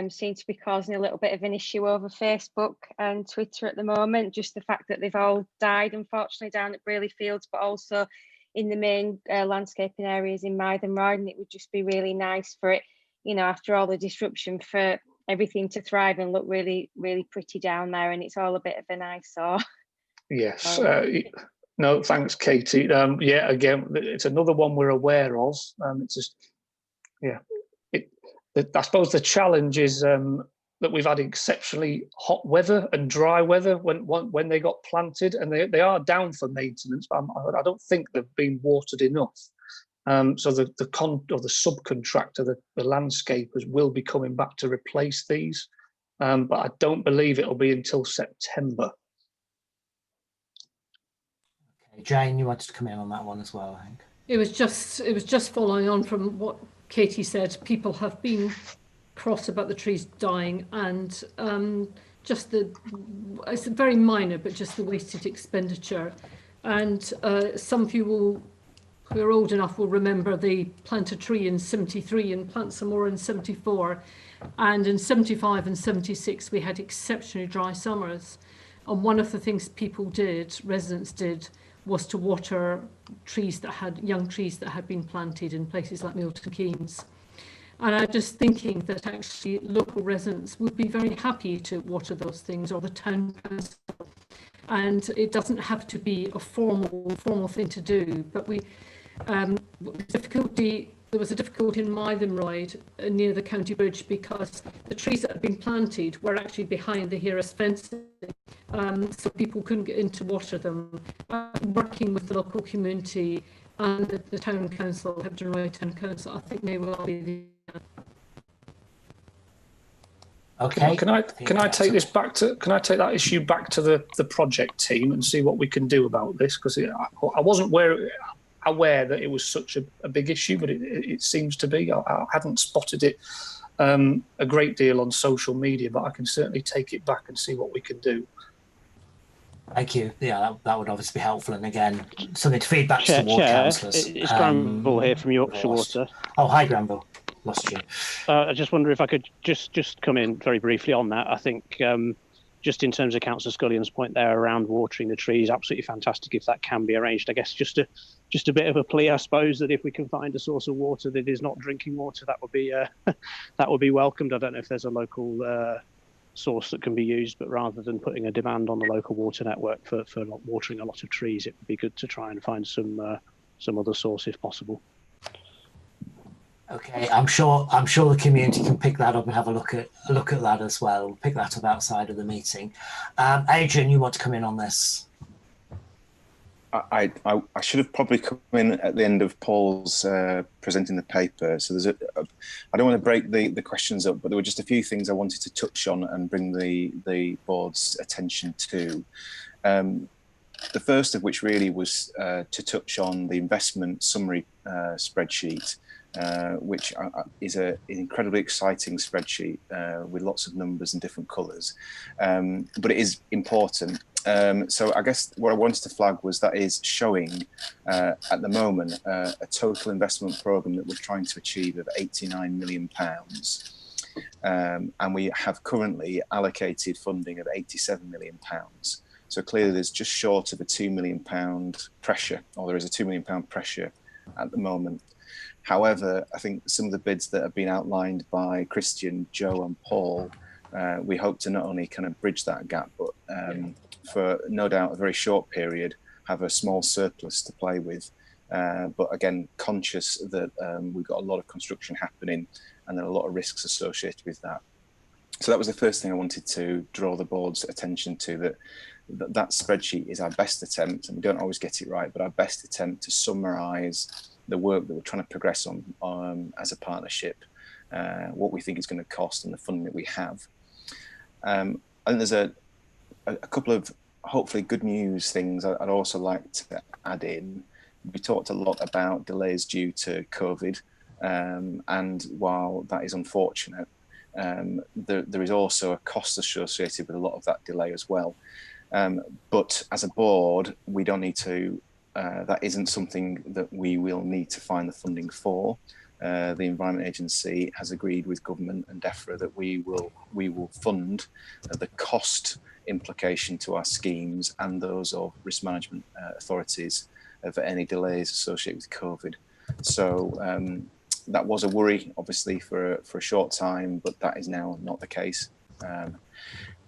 K: seem to be causing a little bit of an issue over Facebook and Twitter at the moment. Just the fact that they've all died, unfortunately, down at Braley Fields, but also in the main landscaping areas in Mythen Road. And it would just be really nice for it, you know, after all the disruption, for everything to thrive and look really, really pretty down there. And it's all a bit of an eyesore.
I: Yes. No, thanks, Katie. Yeah, again, it's another one we're aware of. It's just, yeah. I suppose the challenge is that we've had exceptionally hot weather and dry weather when they got planted, and they are down for maintenance, but I don't think they've been watered enough. So the subcontractor, the landscapers, will be coming back to replace these. but I don't believe it'll be until September.
A: Okay, Jane, you wanted to come in on that one as well, I think.
F: It was just following on from what Katie said. People have been cross about the trees dying, and it's very minor, but just the wasted expenditure. And some of you who are old enough will remember they planted a tree in 73 and plant some more in 74. And in 75 and 76, we had exceptionally dry summers. And one of the things residents did, was to water young trees that had been planted in places like Milton Keynes. And I'm just thinking that actually local residents would be very happy to water those things, or the town council. And it doesn't have to be a formal thing to do. But there was a difficulty in Mythenroyd near the county bridge, because the trees that had been planted were actually behind the Heras fencing, so people couldn't get in to water them. Working with the local community and the town council, Hebden Town Council, I think may well be the.
A: Okay.
I: Can I take that issue back to the project team and see what we can do about this? Because I wasn't aware that it was such a big issue, but it seems to be. I hadn't spotted it a great deal on social media, but I can certainly take it back and see what we can do.
A: Thank you. Yeah, that would obviously be helpful. And again, something to feed back to the ward councillors.
L: It's Granville here from Yorkshire Water.
A: Oh, hi, Granville. Lost you.
L: I just wonder if I could just come in very briefly on that. I think just in terms of Councillor Scullion's point there around watering the trees, absolutely fantastic if that can be arranged. I guess just a bit of a plea, I suppose, that if we can find a source of water that is not drinking water, that would be that would be welcomed. I don't know if there's a local source that can be used, but rather than putting a demand on the local water network for watering a lot of trees, it would be good to try and find some other source if possible.
A: Okay, I'm sure the community can pick that up and have a look at that as well. We'll pick that up outside of the meeting. Adrian, you want to come in on this?
B: I should have probably come in at the end of Paul's presenting the paper. So I don't want to break the questions up, but there were just a few things I wanted to touch on and bring the board's attention to. The first of which really was to touch on the investment summary spreadsheet, which is an incredibly exciting spreadsheet with lots of numbers and different colours, but it is important. So I guess what I wanted to flag was that is showing at the moment a total investment programme that we're trying to achieve of £89 million. And we have currently allocated funding of £87 million. So clearly there's just short of a £2 million pressure, or there is a £2 million pressure at the moment. However, I think some of the bids that have been outlined by Christian, Joe and Paul, we hope to not only kind of bridge that gap, but for no doubt a very short period, have a small surplus to play with. But again, conscious that we've got a lot of construction happening and there are a lot of risks associated with that. So that was the first thing I wanted to draw the board's attention to, that spreadsheet is our best attempt, and we don't always get it right, but our best attempt to summarise the work that we're trying to progress on as a partnership, what we think it's going to cost and the funding that we have. I think there's a couple of hopefully good news things I'd also like to add in. We talked a lot about delays due to COVID, and while that is unfortunate, there is also a cost associated with a lot of that delay as well. But as a board, we don't need to, that isn't something that we will need to find the funding for. The Environment Agency has agreed with government and DEFRA that we will fund the cost implication to our schemes and those of risk management authorities for any delays associated with COVID. So that was a worry, obviously, for a short time, but that is now not the case.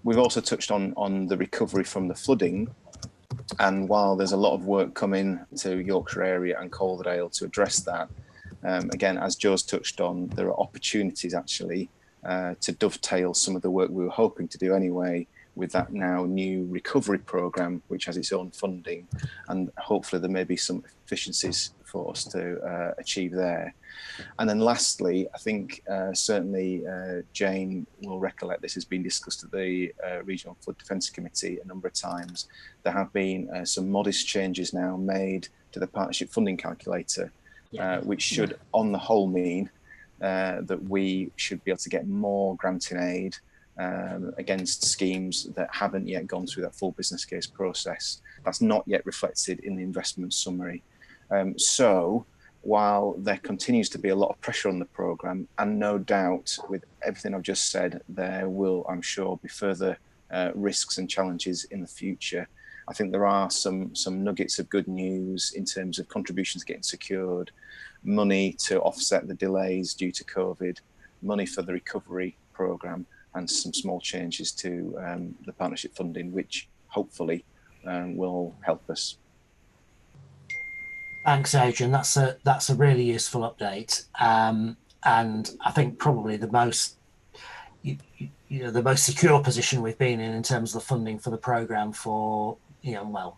B: We've also touched on the recovery from the flooding, and while there's a lot of work coming to Yorkshire area and Calderdale to address that, again, as Joe's touched on, there are opportunities actually to dovetail some of the work we were hoping to do anyway with that now new recovery programme, which has its own funding, and hopefully there may be some efficiencies for us to achieve there. And then lastly, I think certainly Jane will recollect this has been discussed at the Regional Flood Defence Committee a number of times. There have been some modest changes now made to the partnership funding calculator, which should on the whole mean that we should be able to get more granting aid against schemes that haven't yet gone through that full business case process. That's not yet reflected in the investment summary. So while there continues to be a lot of pressure on the programme, and no doubt with everything I've just said, there will, I'm sure, be further risks and challenges in the future. I think there are some nuggets of good news in terms of contributions getting secured, money to offset the delays due to COVID, money for the recovery programme, and some small changes to the partnership funding, which hopefully will help us.
A: Thanks, Adrian. That's a really useful update, and I think probably the most the most secure position we've been in terms of the funding for the programme for well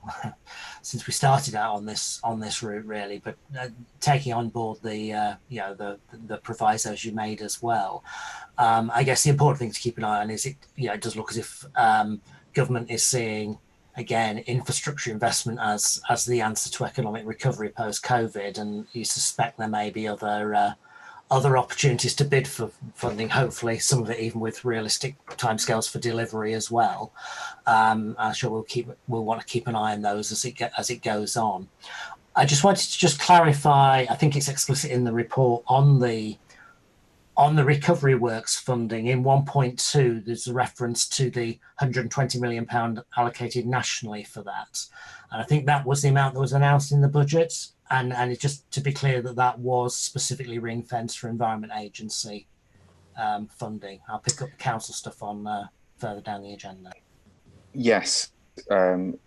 A: since we started out on this route really. But taking on board the the provisos you made as well, I guess the important thing to keep an eye on is it does look as if government is seeing again infrastructure investment as the answer to economic recovery post COVID, and you suspect there may be other opportunities to bid for funding, hopefully some of it even with realistic timescales for delivery as well. I'm sure we'll want to keep an eye on those as it goes on. I just wanted to just clarify, I think it's explicit in the report on the recovery works funding in 1.2, there's a reference to the £120 million allocated nationally for that. And I think that was the amount that was announced in the budget. And it's just to be clear that was specifically ring fenced for Environment Agency funding. I'll pick up the council stuff on further down the agenda.
B: Yes.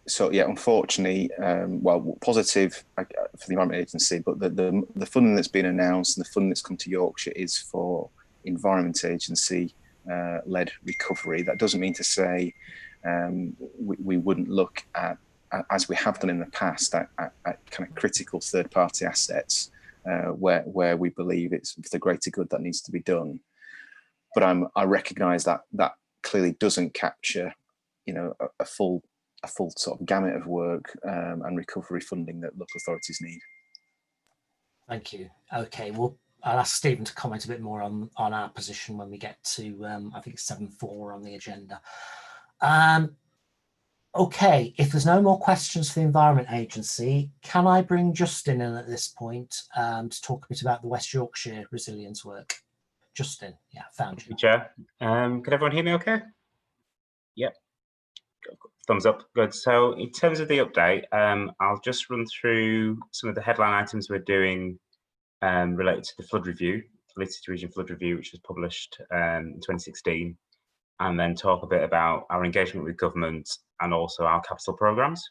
B: So yeah, unfortunately, well, positive for the Environment Agency, but the funding that's been announced and the funding that's come to Yorkshire is for Environment Agency led recovery. That doesn't mean to say we wouldn't look at, as we have done in the past, at kind of critical third-party assets where we believe it's for the greater good that needs to be done. But I recognise that clearly doesn't capture, a full sort of gamut of work and recovery funding that local authorities need. Thank you.
A: Okay, well, I'll ask Stephen to comment a bit more on our position when we get to, I think, 7.4 on the agenda. Okay, if there's no more questions for the Environment Agency, can I bring Justin in at this point to talk a bit about the West Yorkshire resilience work? Justin, yeah, found you.
M: Chair. Can everyone hear me okay? Yep. Thumbs up, good. So in terms of the update, I'll just run through some of the headline items we're doing related to the flood review, the Leeds City Region Flood Review, which was published in 2016, and then talk a bit about our engagement with government and also our capital programmes.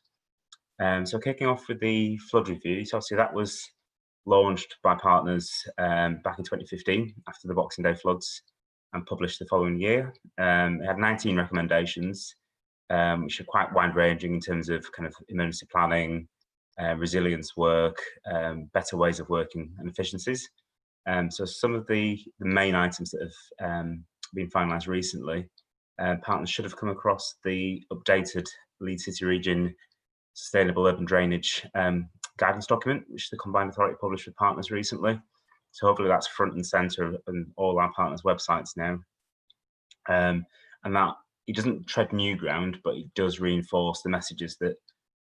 M: So kicking off with the flood review, so obviously that was launched by partners back in 2015 after the Boxing Day floods and published the following year. It had 19 recommendations, which are quite wide-ranging in terms of kind of emergency planning, resilience work, better ways of working and efficiencies. So some of the main items that have been finalised recently, partners should have come across the updated Leeds City Region Sustainable Urban Drainage guidance document, which the Combined Authority published with partners recently. So hopefully that's front and centre on all our partners' websites now. And that it doesn't tread new ground, but it does reinforce the messages that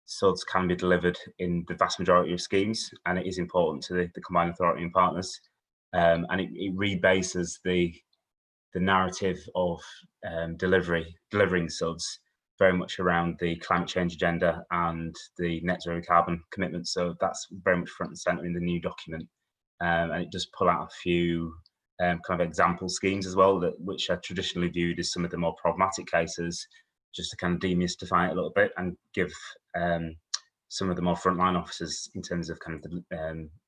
M: SUDs can be delivered in the vast majority of schemes, and it is important to the Combined Authority and partners. And it rebases the narrative of delivering SUDs very much around the climate change agenda and the net zero carbon commitment. So that's very much front and centre in the new document. And it does pull out a few kind of example schemes as well, which are traditionally viewed as some of the more problematic cases, just to kind of demystify it a little bit and give some of the more frontline officers in terms of kind of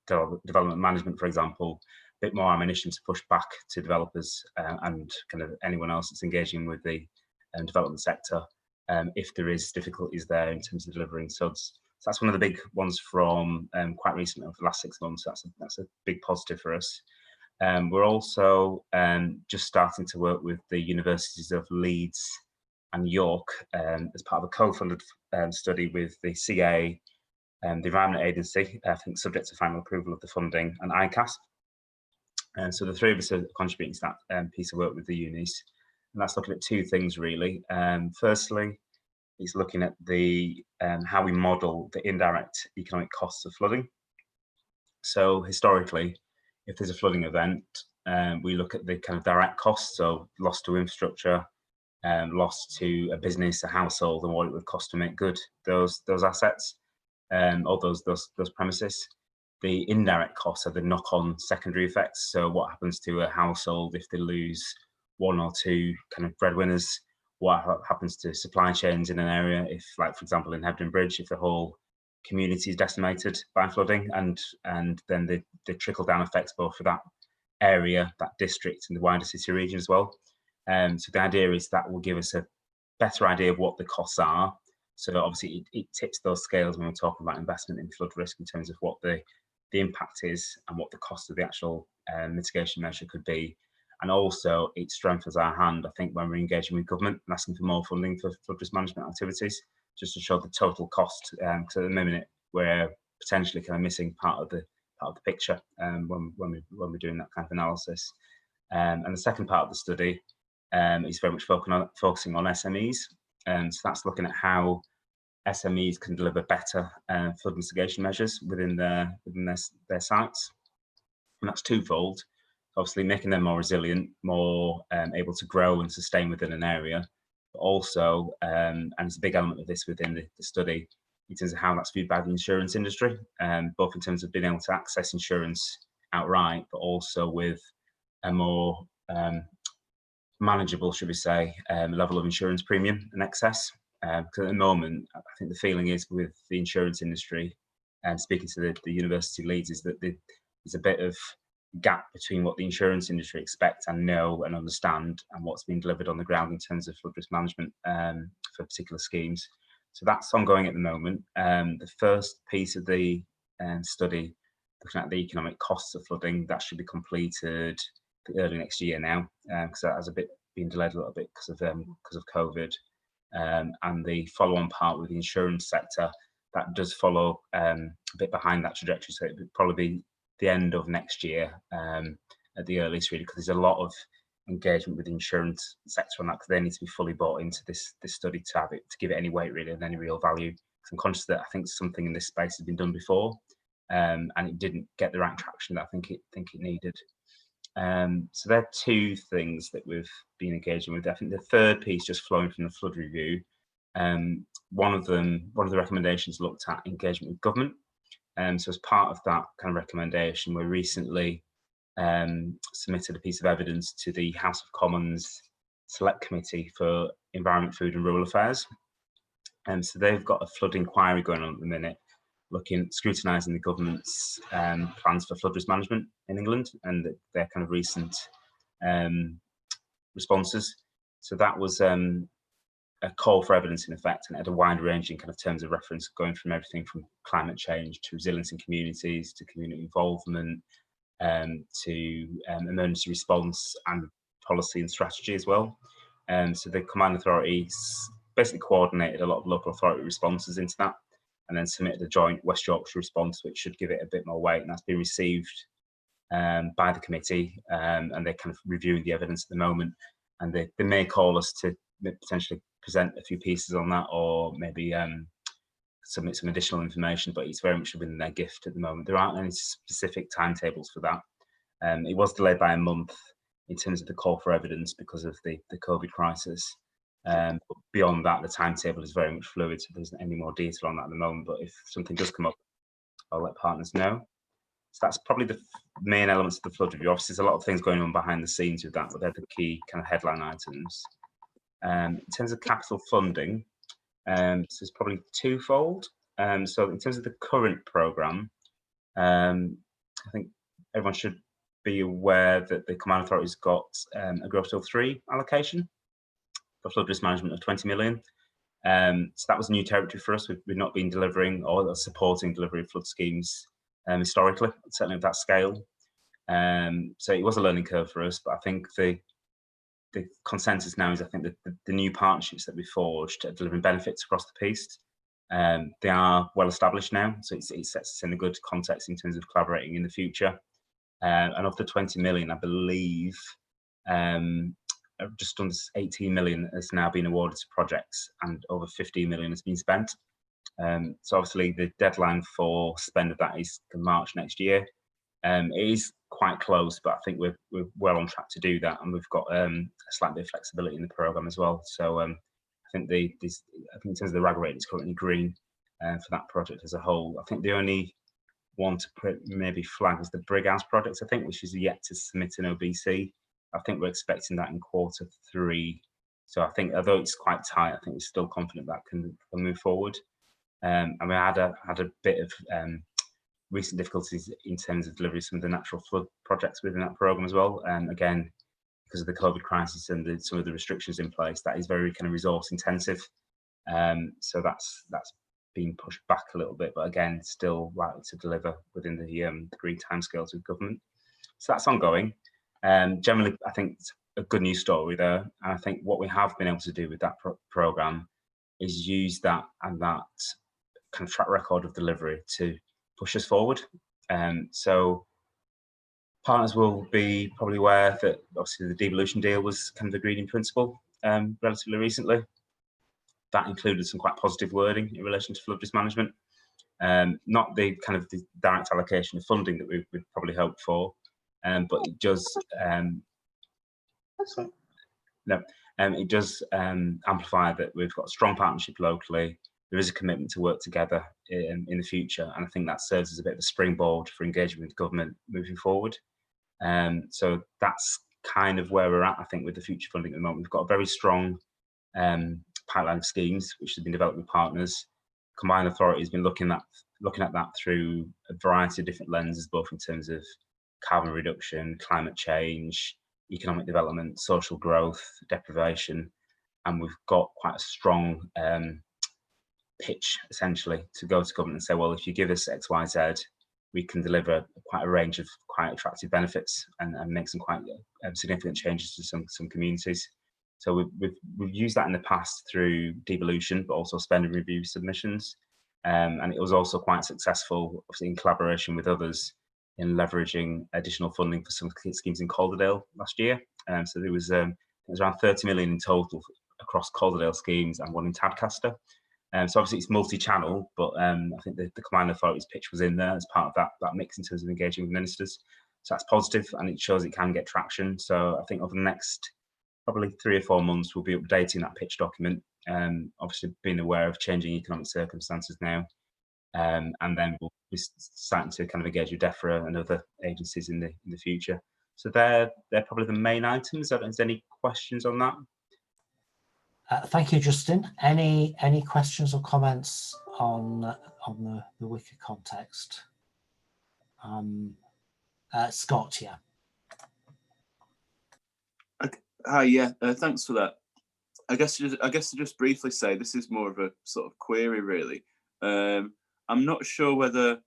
M: the development management, for example, a bit more ammunition to push back to developers and kind of anyone else that's engaging with the development sector if there is difficulties there in terms of delivering SUDS. So that's one of the big ones from quite recently, over the last 6 months. That's a big positive for us. We're also just starting to work with the universities of Leeds and York as part of a co-funded study with the CA, the Environment Agency, I think subject to final approval of the funding, and ICAS. And so the three of us are contributing to that piece of work with the unis. And that's looking at two things really. Firstly, it's looking at the how we model the indirect economic costs of flooding. So historically, if there's a flooding event, we look at the kind of direct costs, so loss to infrastructure, loss to a business, a household, and what it would cost to make good those assets or those premises. The indirect costs are the knock-on secondary effects. So what happens to a household if they lose one or two kind of breadwinners? What happens to supply chains in an area if, like for example, in Hebden Bridge, if the whole community is decimated by flooding, and then the trickle-down effects both for that area, that district, and the wider city region as well. So the idea is that will give us a better idea of what the costs are. So obviously it tips those scales when we're talking about investment in flood risk in terms of what the impact is and what the cost of the actual mitigation measure could be. And also it strengthens our hand, I think, when we're engaging with government and asking for more funding for flood risk management activities, just to show the total cost. Because at the moment we're potentially kind of missing part of the picture when we're doing that kind of analysis. And the second part of the study is very much focusing on SMEs. So that's looking at how SMEs can deliver better flood mitigation measures within their sites, and that's twofold. Obviously, making them more resilient, more able to grow and sustain within an area, but also, and it's a big element of this within the study, in terms of how that's viewed by the insurance industry, both in terms of being able to access insurance outright, but also with a more manageable, should we say, level of insurance premium and excess. Because at the moment, I think the feeling is with the insurance industry, and speaking to the university leads, is that there's a bit of gap between what the insurance industry expect and know and understand and what's being delivered on the ground in terms of flood risk management for particular schemes. So that's ongoing at the moment. The first piece of the study, looking at the economic costs of flooding, that should be completed early next year now, because that has a bit been delayed a little bit because of COVID. And the follow-on part with the insurance sector, that does follow a bit behind that trajectory. So it would probably be the end of next year at the earliest, really, because there's a lot of engagement with the insurance sector on that, because they need to be fully bought into this study to have it, to give it any weight really and any real value. Because I'm conscious that I think something in this space has been done before, and it didn't get the right traction that I think it needed. So there are two things that we've been engaging with. I think the third piece, just flowing from the flood review, one of the recommendations looked at engagement with government. So as part of that kind of recommendation, we recently submitted a piece of evidence to the House of Commons Select Committee for Environment, Food and Rural Affairs. So they've got a flood inquiry going on at the minute, scrutinising the government's plans for flood risk management in England and their kind of recent responses. So that was a call for evidence in effect, and it had a wide ranging kind of terms of reference, going from everything from climate change to resilience in communities to community involvement to emergency response and policy and strategy as well. So the combined authorities basically coordinated a lot of local authority responses into that, and then submitted a joint West Yorkshire response, which should give it a bit more weight, and that's been received by the committee, and they're kind of reviewing the evidence at the moment, and they may call us to potentially present a few pieces on that, or maybe submit some additional information, but it's very much within their gift at the moment. There aren't any specific timetables for that. It was delayed by a month in terms of the call for evidence because of the COVID crisis. But beyond that, the timetable is very much fluid, so there isn't any more detail on that at the moment, but if something does come up, I'll let partners know. So that's probably the main elements of the flood review. Obviously, there's a lot of things going on behind the scenes with that, but they're the key kind of headline items. In terms of capital funding, so it's probably twofold. So in terms of the current programme, I think everyone should be aware that the Combined Authority's got a Growth Deal 3 allocation for flood risk management of 20 million. So that was new territory for us. We've not been delivering or supporting delivery of flood schemes historically, certainly at that scale. So it was a learning curve for us, but I think the consensus now is I think that the new partnerships that we forged are delivering benefits across the piece. They are well established now, so it sets us in a good context in terms of collaborating in the future. And of the 20 million, I believe just under 18 million has now been awarded to projects, and over 15 million has been spent. So obviously the deadline for spend of that is March next year. It is quite close, but I think we're well on track to do that, and we've got a slight bit of flexibility in the programme as well. So I think in terms of the RAG rate, it's currently green for that project as a whole. I think the only one to maybe flag is the Brighouse project, I think, which is yet to submit an OBC. I think we're expecting that in Q3. So I think, although it's quite tight, I think we're still confident that can move forward. And we had a bit of recent difficulties in terms of delivery of some of the natural flood projects within that programme as well. Again, because of the COVID crisis and some of the restrictions in place, that is very kind of resource intensive. So that's been pushed back a little bit, but again, still likely to deliver within the agreed timescales with government. So that's ongoing. Generally, I think it's a good news story there. And I think what we have been able to do with that programme is use that and that kind of track record of delivery to push us forward. So partners will be probably aware that obviously the devolution deal was kind of agreed in principle relatively recently. That included some quite positive wording in relation to flood risk management. Not the kind of the direct allocation of funding that we'd probably hoped for, but it does it does amplify that we've got a strong partnership locally. There is a commitment to work together in the future, and I think that serves as a bit of a springboard for engagement with government moving forward. So that's kind of where we're at, I think, with the future funding at the moment. We've got a very strong pipeline of schemes which have been developed with partners. Combined Authority has been looking at that through a variety of different lenses, both in terms of carbon reduction, climate change, economic development, social growth, deprivation, and we've got quite a strong pitch essentially to go to government and say, well, if you give us X, Y, Z, we can deliver quite a range of quite attractive benefits and make some quite significant changes to some communities. So we've used that in the past through devolution, but also spending review submissions, and it was also quite successful, obviously in collaboration with others, in leveraging additional funding for some schemes in Calderdale last year. So there was around 30 million in total across Calderdale schemes and one in Tadcaster. So obviously it's multi-channel, but I think the Combined Authority's pitch was in there as part of that mix in terms of engaging with ministers. So that's positive, and it shows it can get traction. So I think over the next probably 3 or 4 months, we'll be updating that pitch document, obviously being aware of changing economic circumstances now. And then we'll be starting to kind of engage with DEFRA and other agencies in the future. So they're probably the main items. Is there any questions on that?
A: Thank you, Justin. Any questions or comments on the WICA context? Scott, yeah.
N: Hi, yeah. Thanks for that. I guess to just briefly say, this is more of a sort of query, really. I'm not sure whether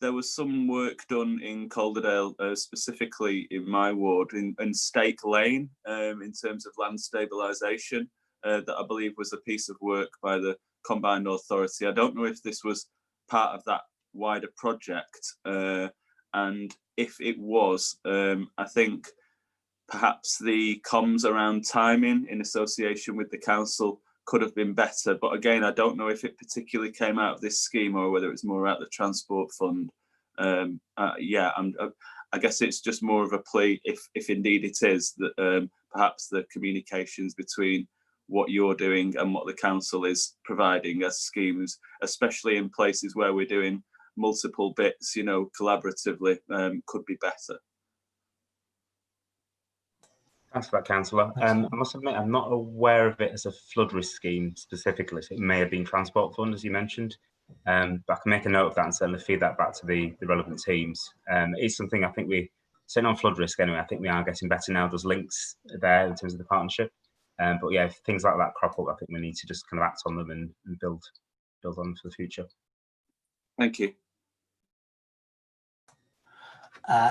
N: there was some work done in Calderdale, specifically in my ward, in Stake Lane, in terms of land stabilisation. That I believe was a piece of work by the Combined Authority. I don't know if this was part of that wider project, and if it was, I think perhaps the comms around timing in association with the council could have been better. But again, I don't know if it particularly came out of this scheme or whether it's more out of the transport fund. Yeah, I guess it's just more of a plea, if indeed it is, that perhaps the communications between what you're doing and what the council is providing as schemes, especially in places where we're doing multiple bits, collaboratively, could be better.
M: Thanks for that, Councillor. I must admit, I'm not aware of it as a flood risk scheme specifically, so it may have been transport fund, as you mentioned. But I can make a note of that and certainly feed that back to the relevant teams. It is something I think certainly on flood risk anyway, I think we are getting better now. There's links there in terms of the partnership. But yeah, if things like that crop up, I think we need to just kind of act on them and build on them for the future.
N: Thank you.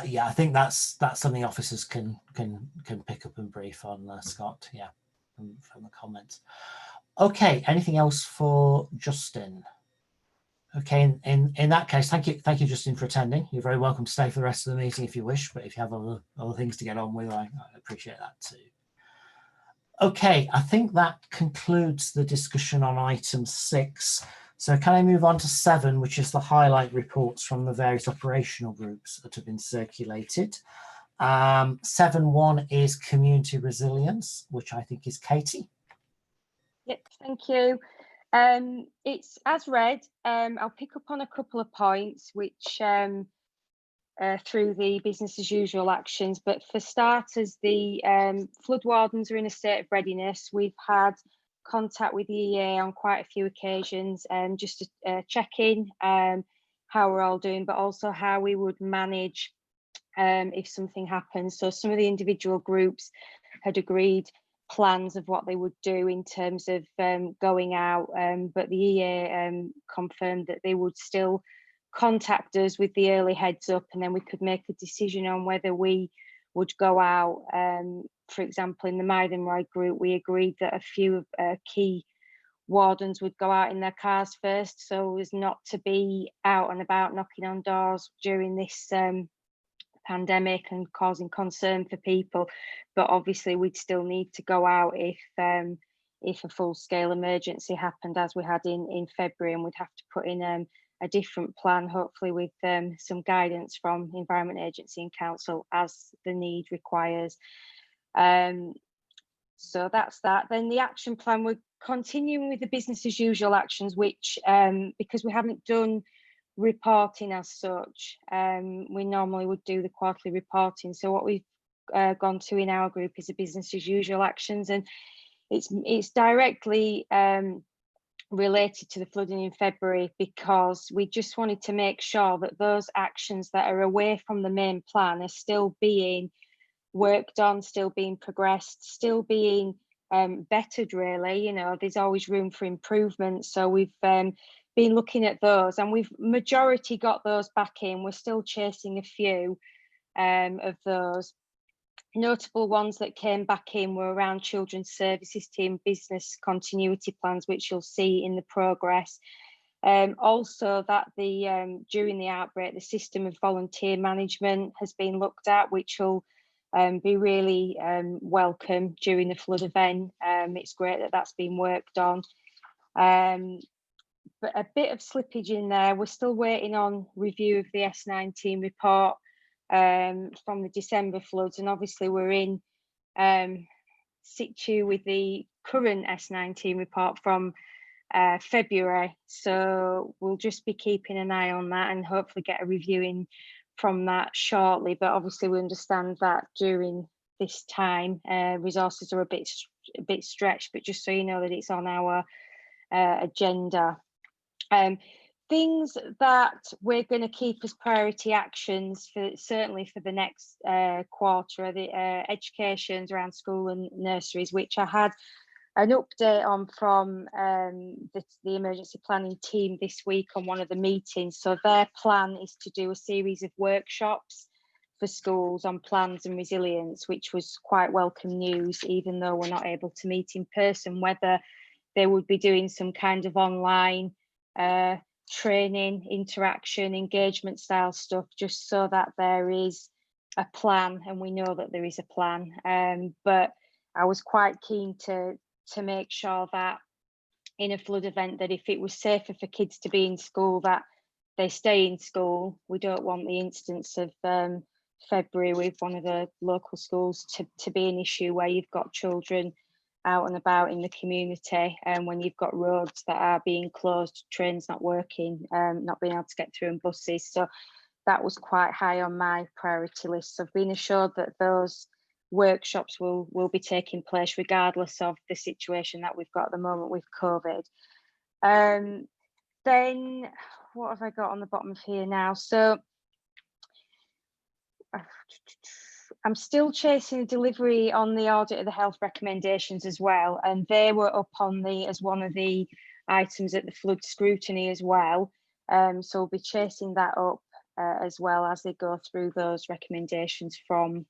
A: Yeah, I think that's something officers can pick up and brief on, Scott. Yeah, from the comments. Okay, anything else for Justin? Okay, in that case, thank you, Justin, for attending. You're very welcome to stay for the rest of the meeting if you wish, but if you have other things to get on with, I appreciate that too. Okay, I think that concludes the discussion on item 6. So can I move on to 7, which is the highlight reports from the various operational groups that have been circulated. 7.1 is community resilience, which I think is Katie.
K: Yep, thank you. It's as read. I'll pick up on a couple of points which through the business as usual actions, but for starters, the flood wardens are in a state of readiness. We've had contact with the EA on quite a few occasions, just to check in how we're all doing, but also how we would manage if something happens. So some of the individual groups had agreed plans of what they would do in terms of going out, but the EA confirmed that they would still contact us with the early heads up, and then we could make a decision on whether we would go out. For example, in the Maidenroy group, we agreed that a few key wardens would go out in their cars first, so as not to be out and about knocking on doors during this pandemic and causing concern for people. But obviously we'd still need to go out if a full-scale emergency happened, as we had in February, and we'd have to put in a different plan, hopefully with some guidance from Environment Agency and Council as the need requires. So that's that. Then the action plan, we're continuing with the business as usual actions, which because we haven't done reporting as such, we normally would do the quarterly reporting. So what we've gone to in our group is a business as usual actions, and it's directly related to the flooding in February, because we just wanted to make sure that those actions that are away from the main plan are still being worked on, still being progressed, still being bettered, really. You know, there's always room for improvement. So we've been looking at those, and we've majority got those back in. We're still chasing a few of those. Notable ones that came back in were around children's services team business continuity plans, which you'll see in the progress. Also that during the outbreak, the system of volunteer management has been looked at, which will be really welcome during the flood event. It's great that that's been worked on. But a bit of slippage in there. We're still waiting on review of the S19 report from the December floods, and obviously we're in situ with the current S19 report from February, so we'll just be keeping an eye on that and hopefully get a review in from that shortly. But obviously we understand that during this time resources are a bit stretched, but just so you know that it's on our agenda. Things that we're going to keep as priority actions certainly for the next quarter are the educations around school and nurseries, which I had an update on from the emergency planning team this week on one of the meetings. So their plan is to do a series of workshops for schools on plans and resilience, which was quite welcome news, even though we're not able to meet in person, whether they would be doing some kind of online training, interaction, engagement style stuff, just so that there is a plan, and we know that there is a plan. But I was quite keen to make sure that in a flood event, that if it was safer for kids to be in school, that they stay in school. We don't want the instance of February with one of the local schools to be an issue where you've got children out and about in the community, and when you've got roads that are being closed, trains not working, not being able to get through, and buses. So that was quite high on my priority list. So I've been assured that those workshops will be taking place regardless of the situation that we've got at the moment with COVID. Then what have I got on the bottom of here now? So I'm still chasing delivery on the audit of the health recommendations as well, and they were up on the as one of the items at the flood scrutiny as well. So we'll be chasing that up as well as they go through those recommendations from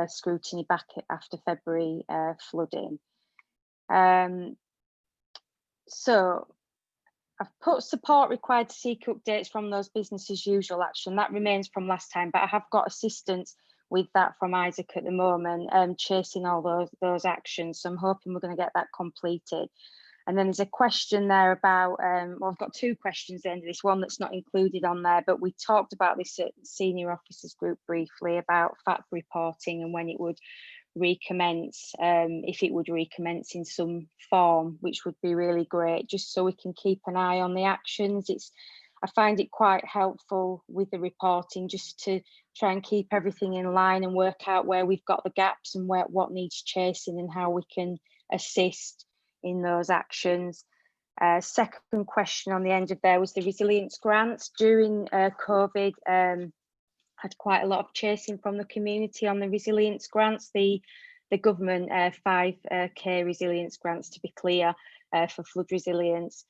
K: scrutiny back after February flooding. So I've put support required to seek updates from those business as usual action. That remains from last time, but I have got assistance with that from Isaac at the moment, chasing all those actions. So I'm hoping we're going to get that completed. And then there's a question there about, well, I've got two questions at the end of this, one that's not included on there, but we talked about this at senior officers group briefly about FAP reporting and when it would recommence, if it would recommence in some form, which would be really great, just so we can keep an eye on the actions. I find it quite helpful with the reporting just to try and keep everything in line and work out where we've got the gaps and what needs chasing and how we can assist in those actions. Second question on the end of there was the resilience grants. During COVID, had quite a lot of chasing from the community on the resilience grants. The government 5k resilience grants, to be clear, for flood resilience.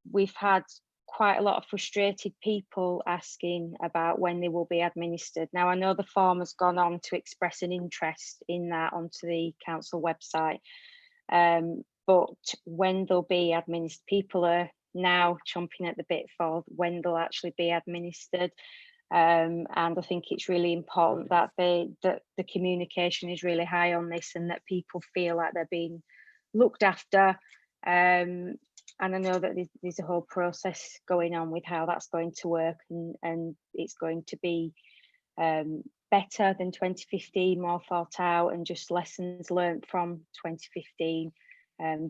K: We've had quite a lot of frustrated people asking about when they will be administered. Now, I know the form has gone on to express an interest in that onto the council website, but when they'll be administered, people are now chomping at the bit for when they'll actually be administered. And I think it's really important that the communication is really high on this and that people feel like they're being looked after. And I know that there's a whole process going on with how that's going to work, and it's going to be better than 2015, more thought out, and just lessons learned from 2015.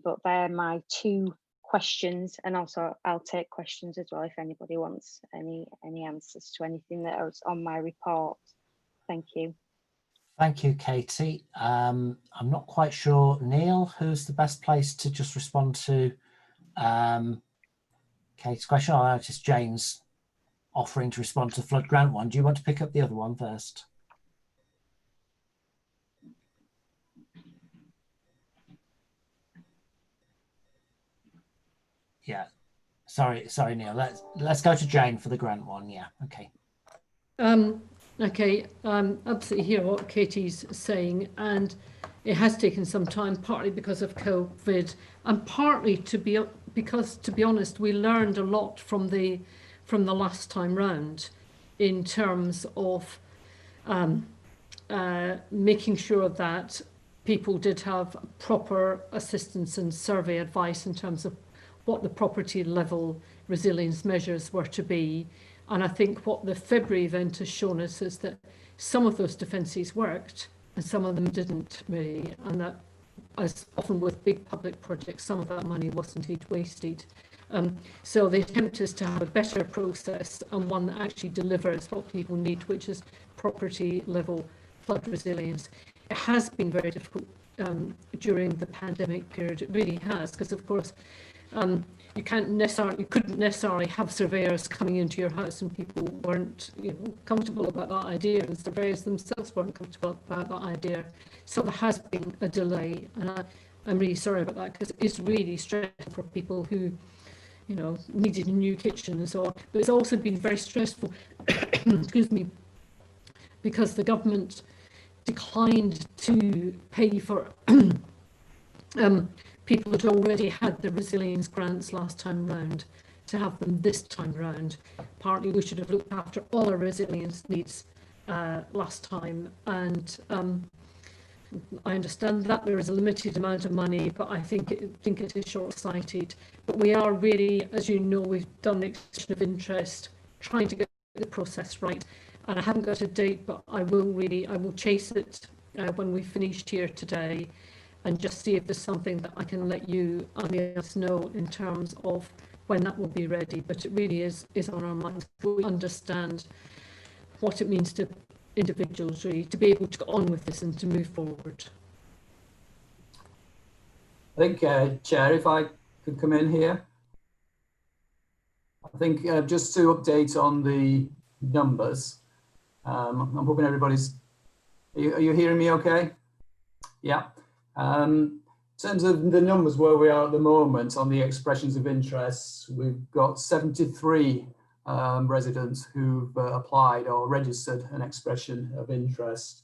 K: But they're my two questions, and also I'll take questions as well if anybody wants any answers to anything that was on my report. Thank you.
A: Thank you, Katie. I'm not quite sure, Neil, who's the best place to just respond to Katie's question. I noticed Jane's offering to respond to the flood grant one. Do you want to pick up the other one first? Yeah, sorry, Neil. Let's go to Jane for the grant one. Yeah, okay.
F: Okay, absolutely hear what Katie's saying, and it has taken some time, partly because of COVID, and partly because, to be honest, we learned a lot from the last time round in terms of making sure that people did have proper assistance and survey advice in terms of what the property level resilience measures were to be. And I think what the February event has shown us is that some of those defences worked and some of them didn't really, and that, as often with big public projects, some of that money was indeed wasted. So the attempt is to have a better process and one that actually delivers what people need, which is property level flood resilience. It has been very difficult during the pandemic period. It really has, because of course you couldn't necessarily have surveyors coming into your house, and people weren't comfortable about that idea, and surveyors themselves weren't comfortable about that idea. So there has been a delay, and I'm really sorry about that, because it's really stressful for people who needed a new kitchen and so on. But it's also been very stressful excuse me, because the government declined to pay for people that already had the resilience grants last time round to have them this time round. Partly we should have looked after all our resilience needs last time, and I understand that there is a limited amount of money, but I think it is short-sighted. But we are really, as you know, we've done the expression of interest, trying to get the process right. And I haven't got a date, but I will chase it when we've finished here today, and just see if there's something that I can let you and us know in terms of when that will be ready. But it really is on our minds. We understand what it means to individuals really to be able to go on with this and to move forward.
O: I think, Chair, if I could come in here. I think just to update on the numbers, I'm hoping everybody's, are you hearing me okay? Yeah. In terms of the numbers where we are at the moment on the expressions of interest, we've got 73 residents who've applied or registered an expression of interest.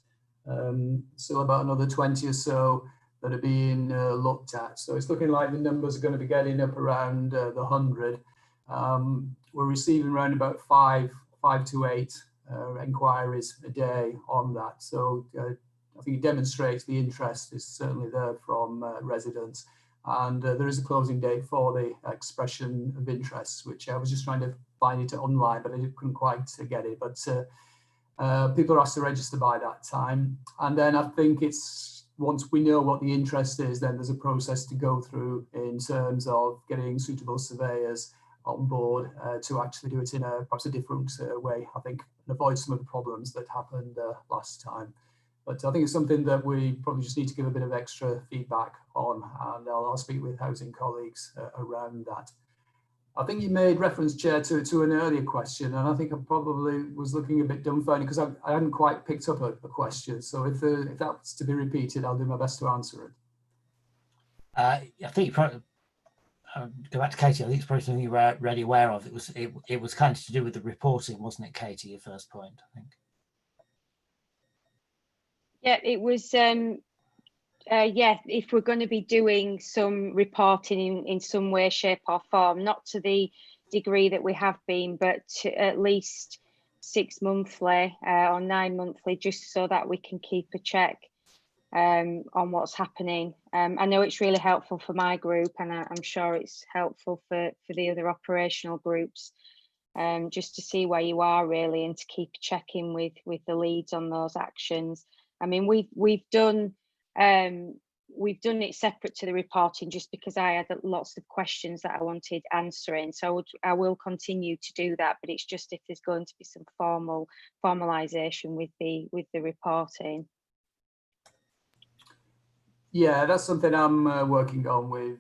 O: Still about another 20 or so that are being looked at. So it's looking like the numbers are going to be getting up around the 100. We're receiving around about five to eight inquiries a day on that. So I think it demonstrates the interest is certainly there from residents. And there is a closing date for the expression of interest, which I was just trying to find it online, but I couldn't quite get it. But people are asked to register by that time. And then I think it's, once we know what the interest is, then there's a process to go through in terms of getting suitable surveyors on board to actually do it in perhaps a different way, I think, and avoid some of the problems that happened last time. But I think it's something that we probably just need to give a bit of extra feedback on, and I'll speak with housing colleagues around that. I think you made reference, Chair, to an earlier question, and I think I probably was looking a bit dumbfounded because I hadn't quite picked up a question. So if that's to be repeated, I'll do my best to answer it.
A: I think you probably go back to Katie. I think it's probably something you were already aware of. It was kind of to do with the reporting, wasn't it, Katie? Your first point, I think.
K: Yeah, it was. Yeah, if we're going to be doing some reporting in some way, shape or form, not to the degree that we have been, but at least 6 monthly or 9 monthly, just so that we can keep a check on what's happening. I know it's really helpful for my group, and I'm sure it's helpful for the other operational groups, just to see where you are really, and to keep checking with the leads on those actions. I mean, we've done it separate to the reporting, just because I had lots of questions that I wanted answering. So I will continue to do that, but it's just if there's going to be some formalisation with the reporting.
O: Yeah, that's something I'm working on with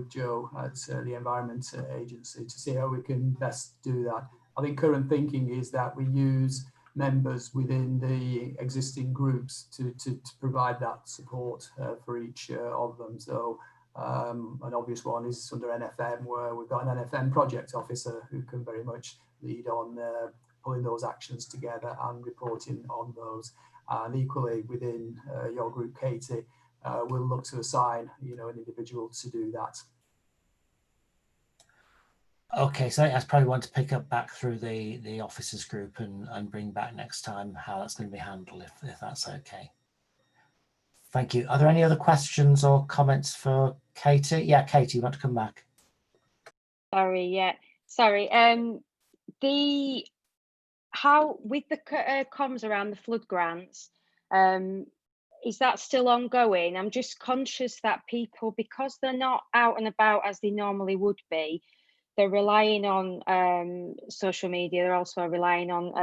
O: Joe at the Environment Agency to see how we can best do that. I think current thinking is that we use members within the existing groups to provide that support for each of them. So an obvious one is under NFM, where we've got an NFM project officer who can very much lead on pulling those actions together and reporting on those. And equally within your group, Katie, we'll look to assign, an individual to do that.
A: Okay, so I probably want to pick up back through the officers group and bring back next time how that's going to be handled, if that's okay. Thank you. Are there any other questions or comments for Katie? Yeah, Katie, you want to come back?
K: Sorry, yeah, sorry. How with the comms around the flood grants, is that still ongoing? I'm just conscious that people, because they're not out and about as they normally would be, they're relying on social media. They're also relying on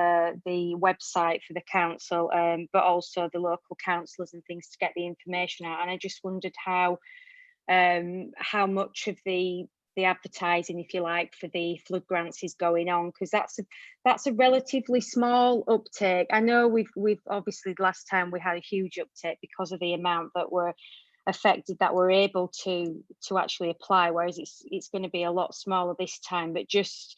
K: the website for the council, but also the local councillors and things to get the information out. And I just wondered how much of the advertising, if you like, for the flood grants is going on, because that's a relatively small uptake. I know we've obviously last time we had a huge uptake because of the amount that were affected that were able to actually apply, whereas it's going to be a lot smaller this time. But just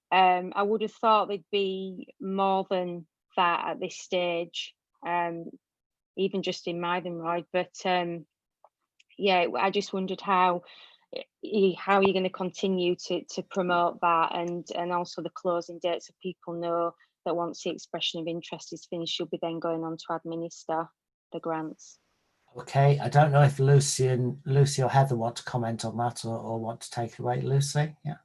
K: I would have thought there'd be more than that at this stage, even just in Mythenroyd. But yeah, I just wondered how you're going to continue to promote that, and also the closing date, so people know that once the expression of interest is finished, you'll be then going on to administer the grants.
A: Okay, I don't know if Lucy or Heather want to comment on that or want to take it away. Lucy, yeah.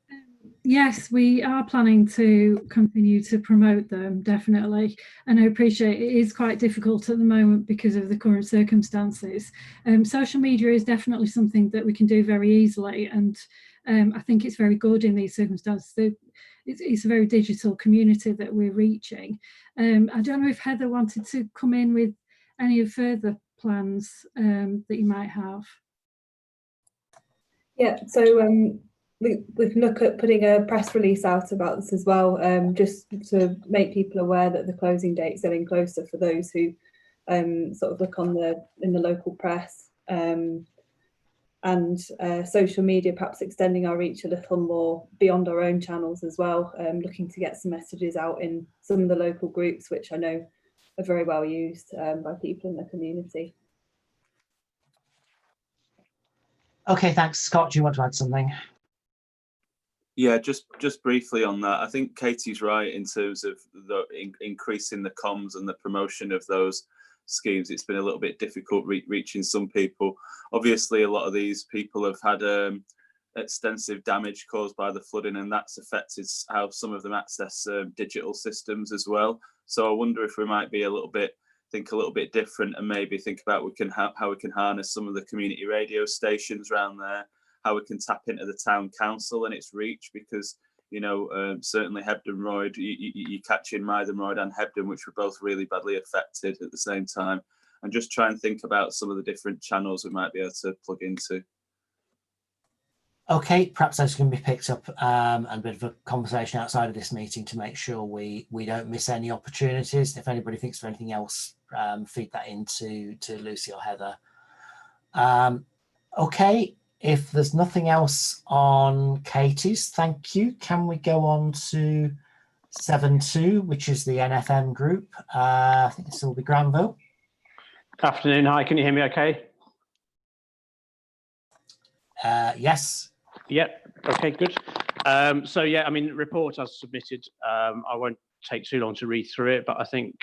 P: Yes, we are planning to continue to promote them, definitely. And I appreciate it is quite difficult at the moment because of the current circumstances. Social media is definitely something that we can do very easily. And I think it's very good in these circumstances. It's a very digital community that we're reaching. I don't know if Heather wanted to come in with any further plans that you might have.
Q: Yeah, so we can look at putting a press release out about this as well, just to make people aware that the closing date is getting closer for those who sort of look on in the local press, and social media, perhaps extending our reach a little more beyond our own channels as well, looking to get some messages out in some of the local groups, which I know are very well used by people in the community.
A: Okay, thanks. Scott, do you want to add something?
N: Yeah, just briefly on that. I think Katie's right in terms of the increasing the comms and the promotion of those schemes. It's been a little bit difficult reaching some people. Obviously, a lot of these people have had extensive damage caused by the flooding, and that's affected how some of them access digital systems as well. So I wonder if we might be think a little bit different, and maybe think about how we can harness some of the community radio stations around there, how we can tap into the town council and its reach, because certainly Hebden Royd, you catch in Mythen Royd and Hebden, which were both really badly affected at the same time, and just try and think about some of the different channels we might be able to plug into.
A: Okay, perhaps those can be picked up and a bit of a conversation outside of this meeting to make sure we don't miss any opportunities. If anybody thinks of anything else, feed that into Lucy or Heather. Okay, if there's nothing else on Katie's, thank you. Can we go on to 7.2, which is the NFM group? I think this will be Granville.
L: Afternoon. Hi, can you hear me okay?
A: Yes.
L: Yep. Okay, good. So yeah, I mean, report as submitted. I won't take too long to read through it, but I think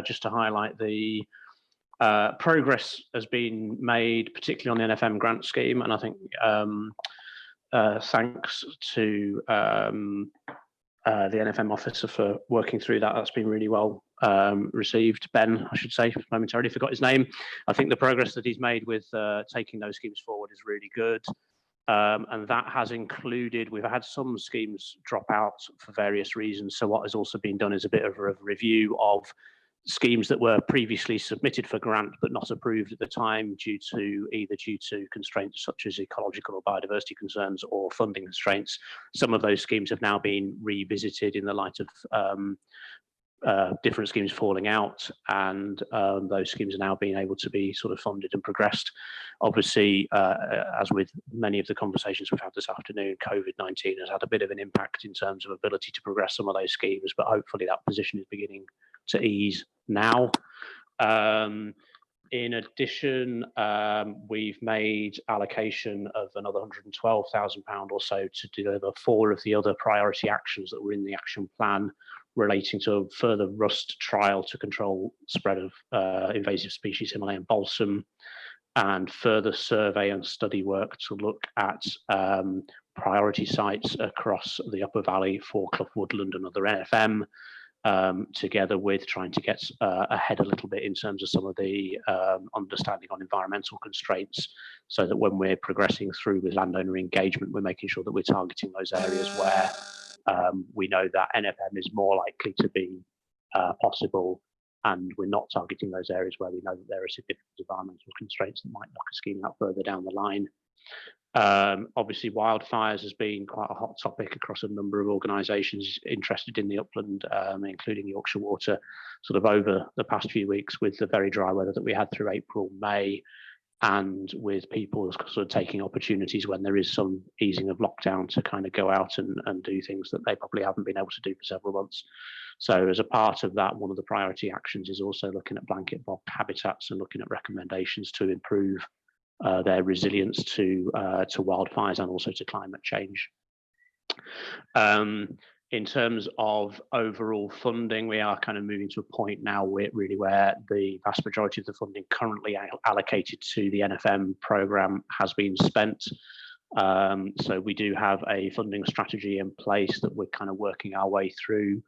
L: just to highlight the progress has been made, particularly on the NFM grant scheme, and I think thanks to the NFM officer for working through that. That's been really well received. Ben, I should say, momentarily forgot his name. I think the progress that he's made with taking those schemes forward is really good. And that has included, we've had some schemes drop out for various reasons. So what has also been done is a bit of a review of schemes that were previously submitted for grant but not approved at the time due to constraints such as ecological or biodiversity concerns or funding constraints. Some of those schemes have now been revisited in the light of different schemes falling out, and those schemes are now being able to be sort of funded and progressed. Obviously, as with many of the conversations we've had this afternoon, COVID-19 has had a bit of an impact in terms of ability to progress some of those schemes, but hopefully that position is beginning to ease now. In addition, we've made allocation of another £112,000 or so to deliver 4 of the other priority actions that were in the action plan, relating to a further rust trial to control spread of invasive species Himalayan balsam, and further survey and study work to look at priority sites across the Upper Valley for Clough Woodland and other NFM, together with trying to get ahead a little bit in terms of some of the understanding on environmental constraints, so that when we're progressing through with landowner engagement, we're making sure that we're targeting those areas where we know that NFM is more likely to be possible, and we're not targeting those areas where we know that there are significant environmental constraints that might knock a scheme out further down the line. Obviously, wildfires has been quite a hot topic across a number of organisations interested in the upland, including Yorkshire Water, sort of over the past few weeks with the very dry weather that we had through April, May, and with people sort of taking opportunities when there is some easing of lockdown to kind of go out and do things that they probably haven't been able to do for several months. So as a part of that, one of the priority actions is also looking at blanket bog habitats and looking at recommendations to improve their resilience to wildfires and also to climate change. In terms of overall funding, we are kind of moving to a point now where the vast majority of the funding currently allocated to the NFM programme has been spent. So we do have a funding strategy in place that we're kind of working our way through.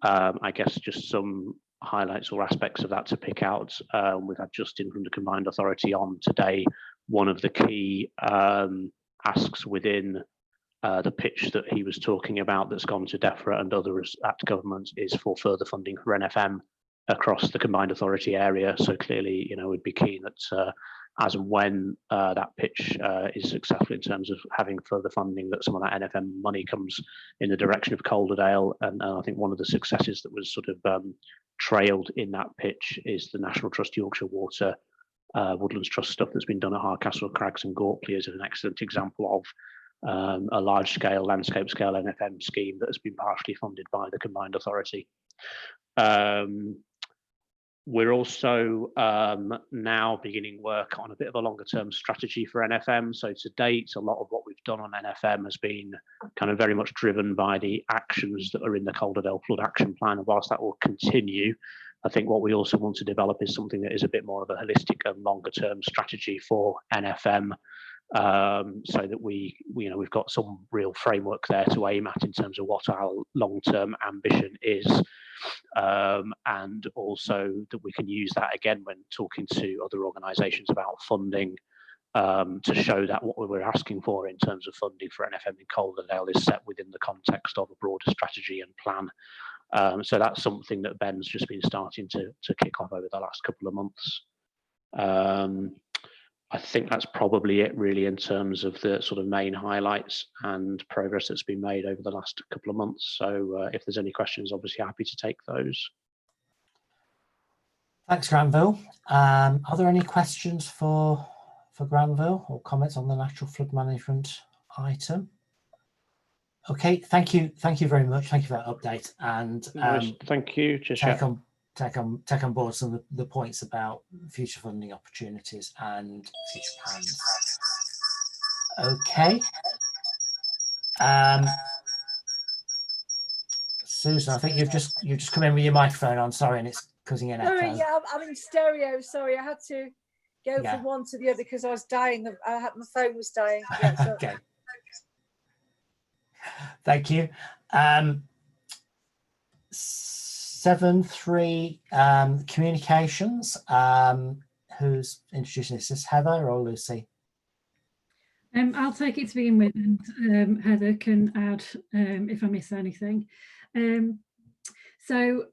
L: I guess just some highlights or aspects of that to pick out. We've had Justin from the Combined Authority on today. One of the key asks within the pitch that he was talking about that's gone to DEFRA and others at government is for further funding for NFM across the combined authority area. So clearly, we'd be keen that as and when that pitch is successful in terms of having further funding, that some of that NFM money comes in the direction of Calderdale. And I think one of the successes that was sort of trailed in that pitch is the National Trust Yorkshire Water Woodlands Trust stuff that's been done at Hardcastle, Crags and Gorpley is an excellent example of a large-scale, landscape-scale NFM scheme that has been partially funded by the combined authority. We're also now beginning work on a bit of a longer term strategy for NFM. So to date, a lot of what we've done on NFM has been kind of very much driven by the actions that are in the Calderdale Flood Action Plan. And whilst that will continue, I think what we also want to develop is something that is a bit more of a holistic and longer term strategy for NFM. So that we've got some real framework there to aim at in terms of what our long-term ambition is, and also that we can use that again when talking to other organisations about funding, to show that what we're asking for in terms of funding for NFM in Calderdale is set within the context of a broader strategy and plan. So that's something that Ben's just been starting to kick off over the last couple of months. I think that's probably it really in terms of the sort of main highlights and progress that's been made over the last couple of months. So if there's any questions, obviously happy to take those.
A: Thanks, Granville. Are there any questions for Granville or comments on the natural flood management item? Okay, thank you very much. Thank you for that update, and
L: thank you.
A: Take on board some of the points about future funding opportunities and future plans. Okay. Susan, I think you've just come in with your microphone on. Sorry, and it's causing an echo.
R: Sorry, yeah, I'm in stereo. Sorry, I had to go from one to the other because I was dying. My phone was dying. Yeah, so.
A: Okay. Thank you. 7.3 communications. Who's introducing this? Is Heather or Lucy?
P: I'll take it to begin with, and Heather can add if I miss anything. So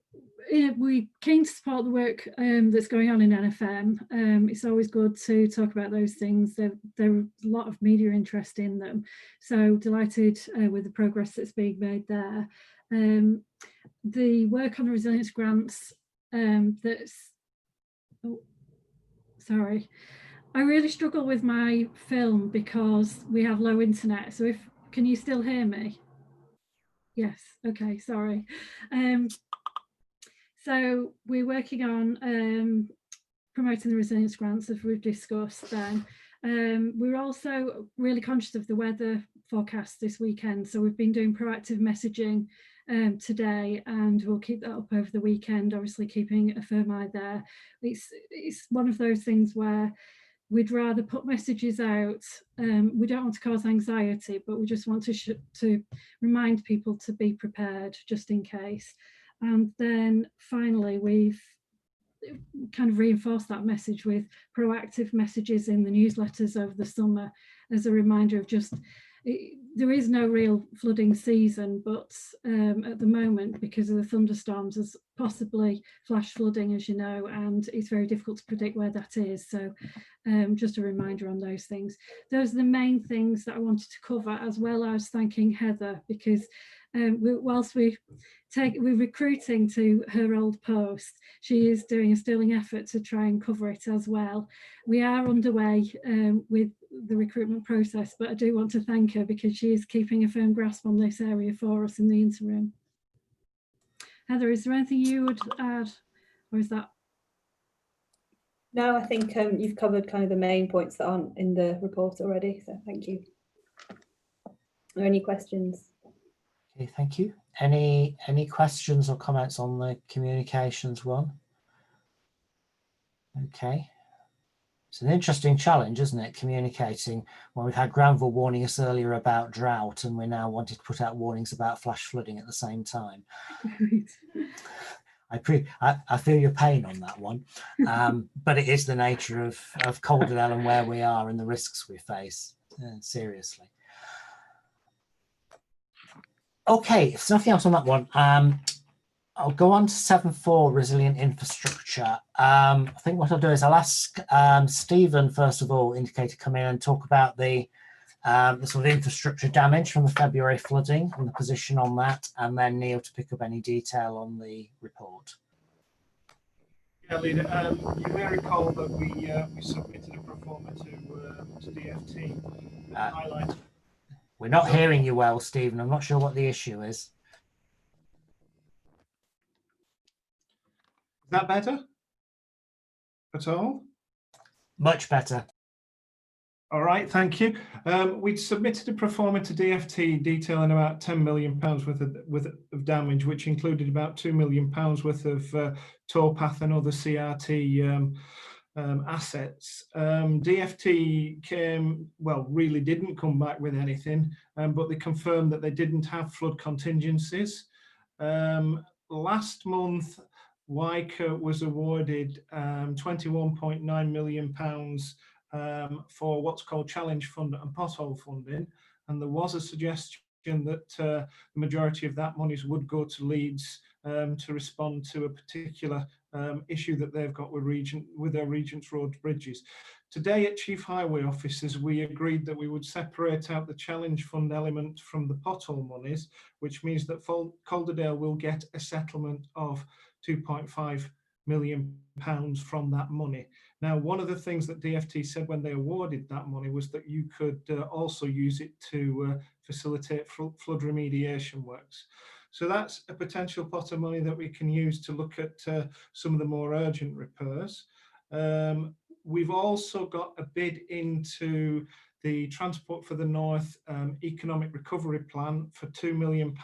P: we're keen to support the work that's going on in NFM. It's always good to talk about those things. There's a lot of media interest in them. So delighted with the progress that's being made there. The work on the resilience grants, sorry. I really struggle with my film because we have low internet. So can you still hear me? Yes, okay, sorry. So we're working on promoting the resilience grants, as we've discussed then. We're also really conscious of the weather forecast this weekend. So we've been doing proactive messaging today, and we'll keep that up over the weekend, obviously keeping a firm eye there. It's one of those things where we'd rather put messages out. We don't want to cause anxiety, but we just want to remind people to be prepared just in case. And then finally, we've kind of reinforced that message with proactive messages in the newsletters over the summer as a reminder of just, there is no real flooding season, but at the moment, because of the thunderstorms, there's possibly flash flooding, as you know, and it's very difficult to predict where that is. So just a reminder on those things. Those are the main things that I wanted to cover, as well as thanking Heather, because whilst we're recruiting to her old post, she is doing a sterling effort to try and cover it as well. We are underway with the recruitment process, but I do want to thank her because she is keeping a firm grasp on this area for us in the interim. Heather, is there anything you would add, or is that?
Q: No, I think you've covered kind of the main points that aren't in the report already, so thank you. Are there any questions?
A: Okay, thank you. Any questions or comments on the communications one? Okay. It's an interesting challenge, isn't it? Communicating when we've had Granville warning us earlier about drought, and we're now wanting to put out warnings about flash flooding at the same time. I feel your pain on that one, but it is the nature of Calderdale and where we are and the risks we face. Seriously. Okay, if there's nothing else on that one, I'll go on to 7.4 resilient infrastructure. I think what I'll do is I'll ask Stephen, first of all, indicate to come in and talk about the sort of infrastructure damage from the February flooding and the position on that, and then Neil to pick up any detail on the report.
D: Yeah, Leader, you may recall that we submitted a pro forma to DFT that highlighted.
A: We're not hearing you well, Stephen. I'm not sure what the issue is.
D: Is that better at all?
A: Much better.
D: All right, thank you. We'd submitted a pro forma to DFT detailing about £10 million worth of damage, which included about £2 million worth of towpath and other CRT assets. DFT really didn't come back with anything, but they confirmed that they didn't have flood contingencies. Last month, WICA was awarded £21.9 million for what's called challenge fund and pothole funding, and there was a suggestion that the majority of that monies would go to Leeds to respond to a particular issue that they've got with their Regent's Road bridges. Today at Chief Highway Officers, we agreed that we would separate out the challenge fund element from the pothole monies, which means that Calderdale will get a settlement of £2.5 million from that money. Now, one of the things that DFT said when they awarded that money was that you could also use it to facilitate flood remediation works. So that's a potential pot of money that we can use to look at some of the more urgent repairs. We've also got a bid into the Transport for the North Economic Recovery Plan for £2 million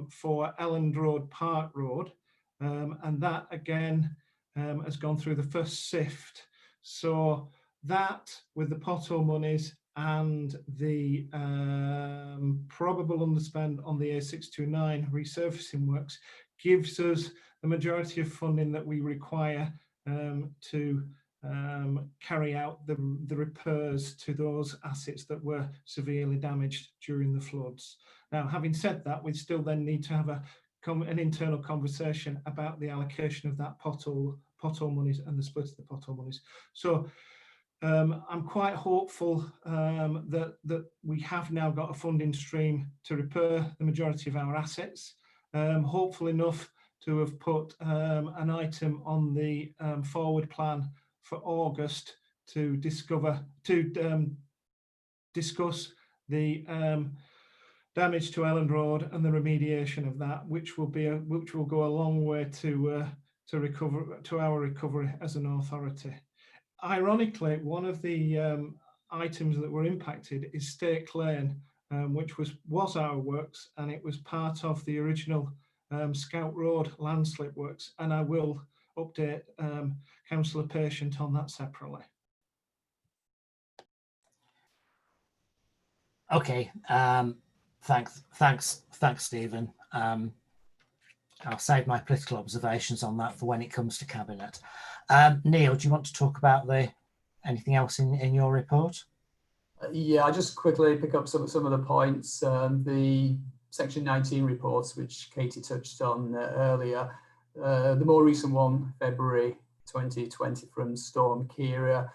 D: for Elland Road, Park Road. And that again has gone through the first sift. So that, with the pothole monies and the probable underspend on the A629 resurfacing works, gives us the majority of funding that we require to carry out the repairs to those assets that were severely damaged during the floods. Now, having said that, we still then need to have an internal conversation about the allocation of that pothole monies and the split of the pothole monies. So I'm quite hopeful that we have now got a funding stream to repair the majority of our assets. Hopeful enough to have put an item on the forward plan for August to discuss the damage to Elland Road and the remediation of that, which will go a long way to our recovery as an authority. Ironically, one of the items that were impacted is Stake Lane, which was our works, and it was part of the original Scout Road landslip works, and I will update Councillor Patient on that separately.
A: Okay. Thanks, Stephen. I'll save my political observations on that for when it comes to Cabinet. Neil, do you want to talk about anything else in your report?
O: Yeah, I'll just quickly pick up some of the points. The Section 19 reports, which Katie touched on earlier, the more recent one, February 2020 from Storm Kira,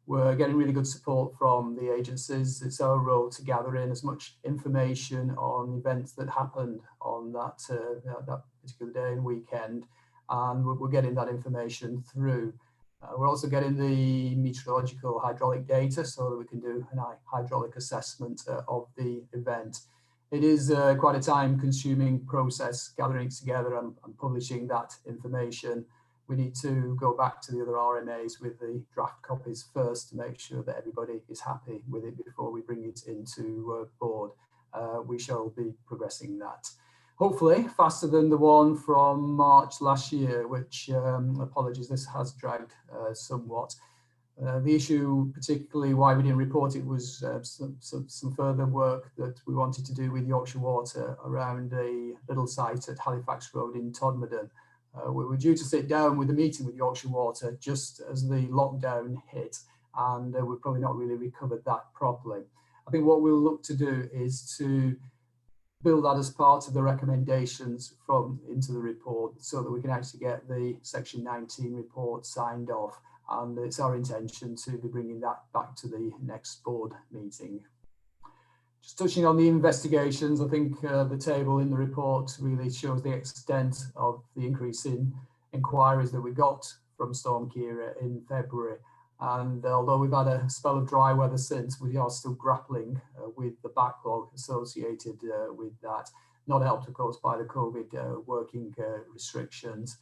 O: we're getting really good support from the agencies. It's our role to gather in as much information on events that happened on that particular day and weekend, and we're getting that information through. We're also getting the meteorological hydraulic data so that we can do an hydraulic assessment of the event. It is quite a time-consuming process gathering it together and publishing that information. We need to go back to the other RMAs with the draft copies first to make sure that everybody is happy with it before we bring it into board. We shall be progressing that. Hopefully faster than the one from March last year, which, apologies, this has dragged somewhat. The issue, particularly why we didn't report it, was some further work that we wanted to do with Yorkshire Water around a little site at Halifax Road in Todmorden. We were due to sit down with a meeting with Yorkshire Water just as the lockdown hit, and we've probably not really recovered that properly. I think what we'll look to do is to build that as part of the recommendations into the report so that we can actually get the Section 19 report signed off. And it's our intention to be bringing that back to the next board meeting. Just touching on the investigations, I think the table in the report really shows the extent of the increase in inquiries that we got from Storm Ciara in February. And although we've had a spell of dry weather since, we are still grappling with the backlog associated with that. Not helped, of course, by the COVID working restrictions.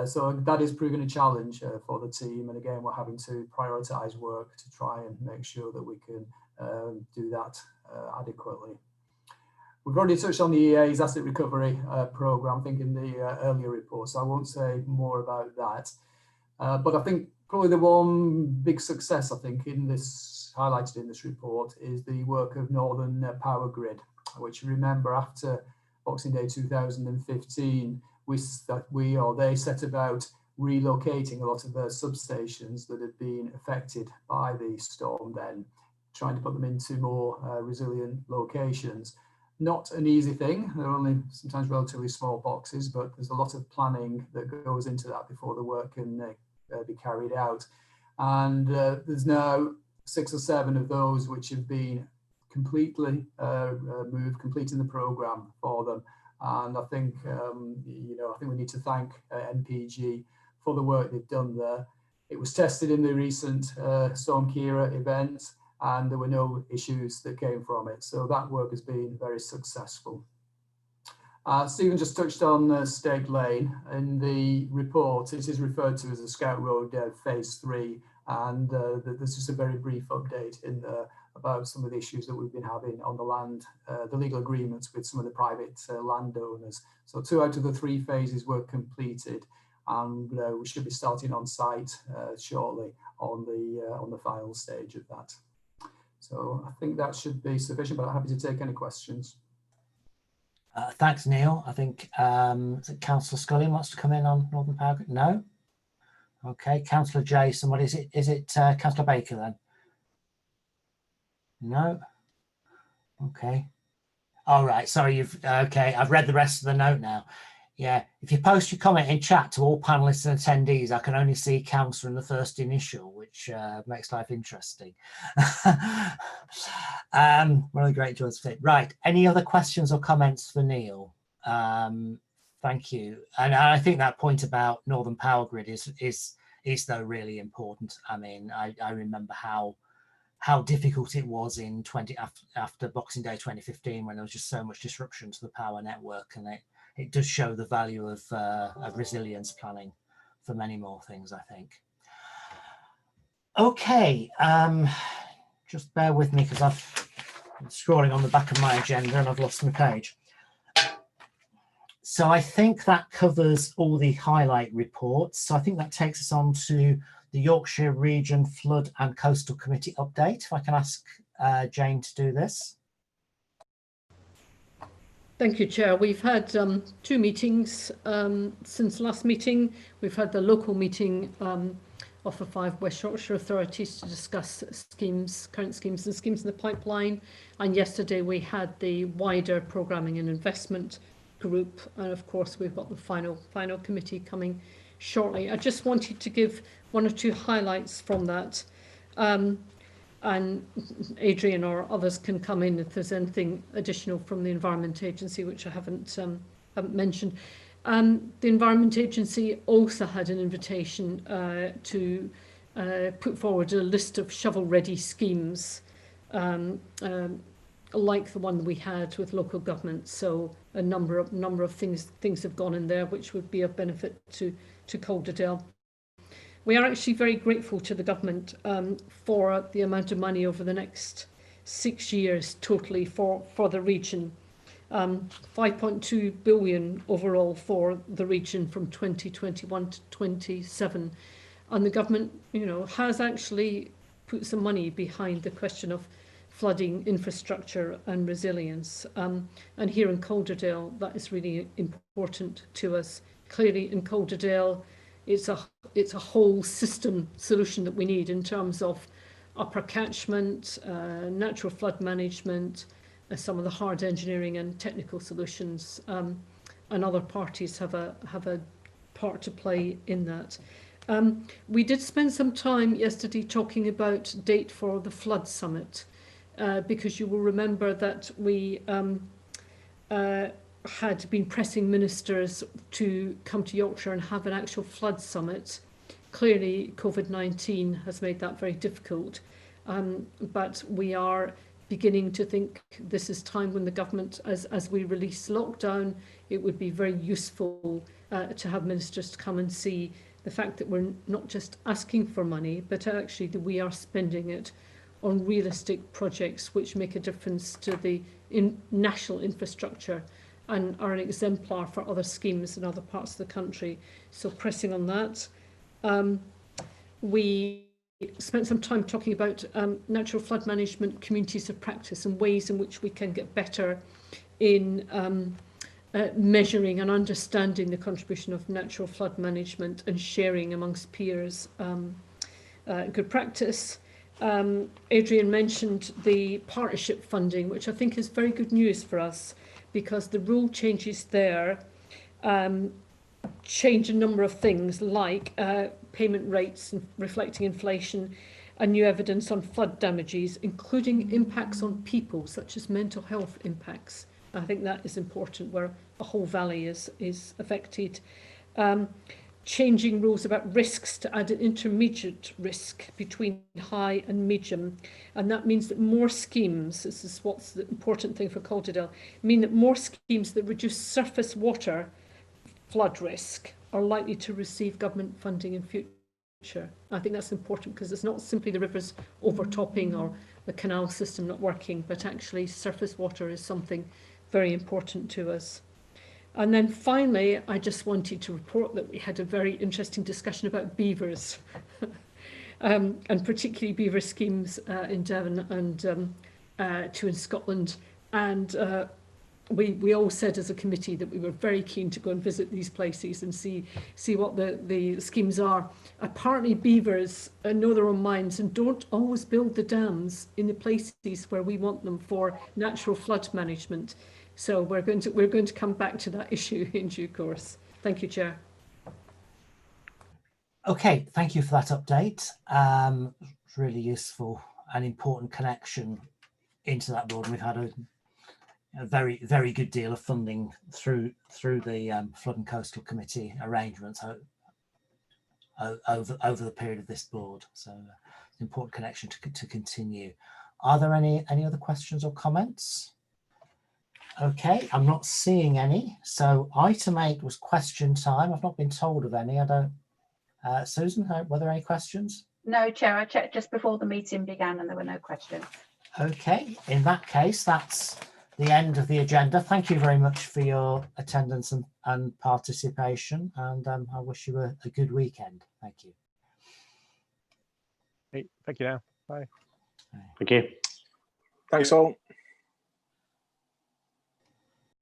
O: So that is proving a challenge for the team. And again, we're having to prioritise work to try and make sure that we can do that adequately. We've already touched on the EA's asset recovery programme, I think, in the earlier report, so I won't say more about that. But I think probably the one big success, I think, highlighted in this report is the work of Northern Power Grid, which, remember, after Boxing Day 2015, they set about relocating a lot of their substations that had been affected by the storm, then trying to put them into more resilient locations. Not an easy thing. They're only sometimes relatively small boxes, but there's a lot of planning that goes into that before the work can be carried out. And there's now 6 or 7 of those which have been completely moved, completing the programme for them. And I think, I think we need to thank NPG for the work they've done there. It was tested in the recent Storm Ciara event, and there were no issues that came from it. So that work has been very successful. Stephen just touched on Stake Lane. In the report, it is referred to as the Scout Road Phase 3, and this is a very brief update in there about some of the issues that we've been having on the land, the legal agreements with some of the private landowners. So 2 out of the 3 phases were completed, and we should be starting on site shortly on the final stage of that. So I think that should be sufficient, but I'm happy to take any questions.
A: Thanks, Neil. I think Councillor Scullion wants to come in on Northern Power Grid. No? Okay, Councillor Jason, what is it? Is it Councillor Baker then? No? Okay. All right, sorry, okay, I've read the rest of the note now. Yeah, if you post your comment in chat to all panelists and attendees, I can only see Councillor in the first initial, which makes life interesting. One of the great joys of it. Right, any other questions or comments for Neil? Thank you. And I think that point about Northern Power Grid is though really important. I mean, I remember how difficult it was in after Boxing Day 2015, when there was just so much disruption to the power network, and it does show the value of resilience planning for many more things, I think. Okay, just bear with me because I'm scrolling on the back of my agenda and I've lost my page. So I think that covers all the highlight reports. So I think that takes us on to the Yorkshire Region Flood and Coastal Committee update. If I can ask Jane to do this.
F: Thank you, Chair. We've had 2 meetings since last meeting. We've had the local meeting of the 5 West Yorkshire authorities to discuss schemes, current schemes and schemes in the pipeline. And yesterday we had the wider programming and investment group. And of course, we've got the final committee coming shortly. I just wanted to give 1 or 2 highlights from that. And Adrian or others can come in if there's anything additional from the Environment Agency, which I haven't mentioned. The Environment Agency also had an invitation to put forward a list of shovel-ready schemes, like the one we had with local government. So a number of things have gone in there which would be of benefit to Calderdale. We are actually very grateful to the government for the amount of money over the next 6 years totally for the region. 5.2 billion overall for the region from 2021 to 27. And the government, has actually put some money behind the question of flooding infrastructure and resilience. And here in Calderdale, that is really important to us. Clearly in Calderdale, it's a whole system solution that we need in terms of upper catchment, natural flood management, some of the hard engineering and technical solutions, and other parties have a part to play in that. We did spend some time yesterday talking about date for the flood summit, because you will remember that we had been pressing ministers to come to Yorkshire and have an actual flood summit. Clearly, COVID-19 has made that very difficult, but we are beginning to think this is time when the government, as we release lockdown, it would be very useful to have ministers to come and see the fact that we're not just asking for money, but actually that we are spending it on realistic projects which make a difference to the national infrastructure and are an exemplar for other schemes in other parts of the country. So pressing on that. We spent some time talking about natural flood management communities of practice and ways in which we can get better in measuring and understanding the contribution of natural flood management and sharing amongst peers good practice. Adrian mentioned the partnership funding, which I think is very good news for us, because the rule changes there change a number of things, like payment rates reflecting inflation and new evidence on flood damages, including impacts on people, such as mental health impacts. I think that is important, where a whole valley is affected. Changing rules about risks to add an intermediate risk between high and medium. And that means that more schemes, this is what's the important thing for Calderdale, mean that more schemes that reduce surface water flood risk are likely to receive government funding in future. I think that's important, because it's not simply the rivers overtopping or the canal system not working, but actually surface water is something very important to us. And then finally, I just wanted to report that we had a very interesting discussion about beavers, and particularly beaver schemes in Devon and two in Scotland. And we all said as a committee that we were very keen to go and visit these places and see what the schemes are. Apparently beavers know their own minds and don't always build the dams in the places where we want them for natural flood management. So we're going to come back to that issue in due course. Thank you, Chair.
A: Okay, thank you for that update. It's really useful and important connection into that board. We've had a very, very good deal of funding through the Flood and Coastal Committee arrangements over the period of this board. So it's an important connection to continue. Are there any other questions or comments? Okay, I'm not seeing any. So item 8 was question time. I've not been told of any. I don't. Susan, were there any questions?
C: No, Chair, I checked just before the meeting began and there were no questions.
A: Okay, in that case, that's the end of the agenda. Thank you very much for your attendance and participation, and I wish you a good weekend. Thank you.
H: Hey, thank you now. Bye.
S: Thank you.
T: Thanks all.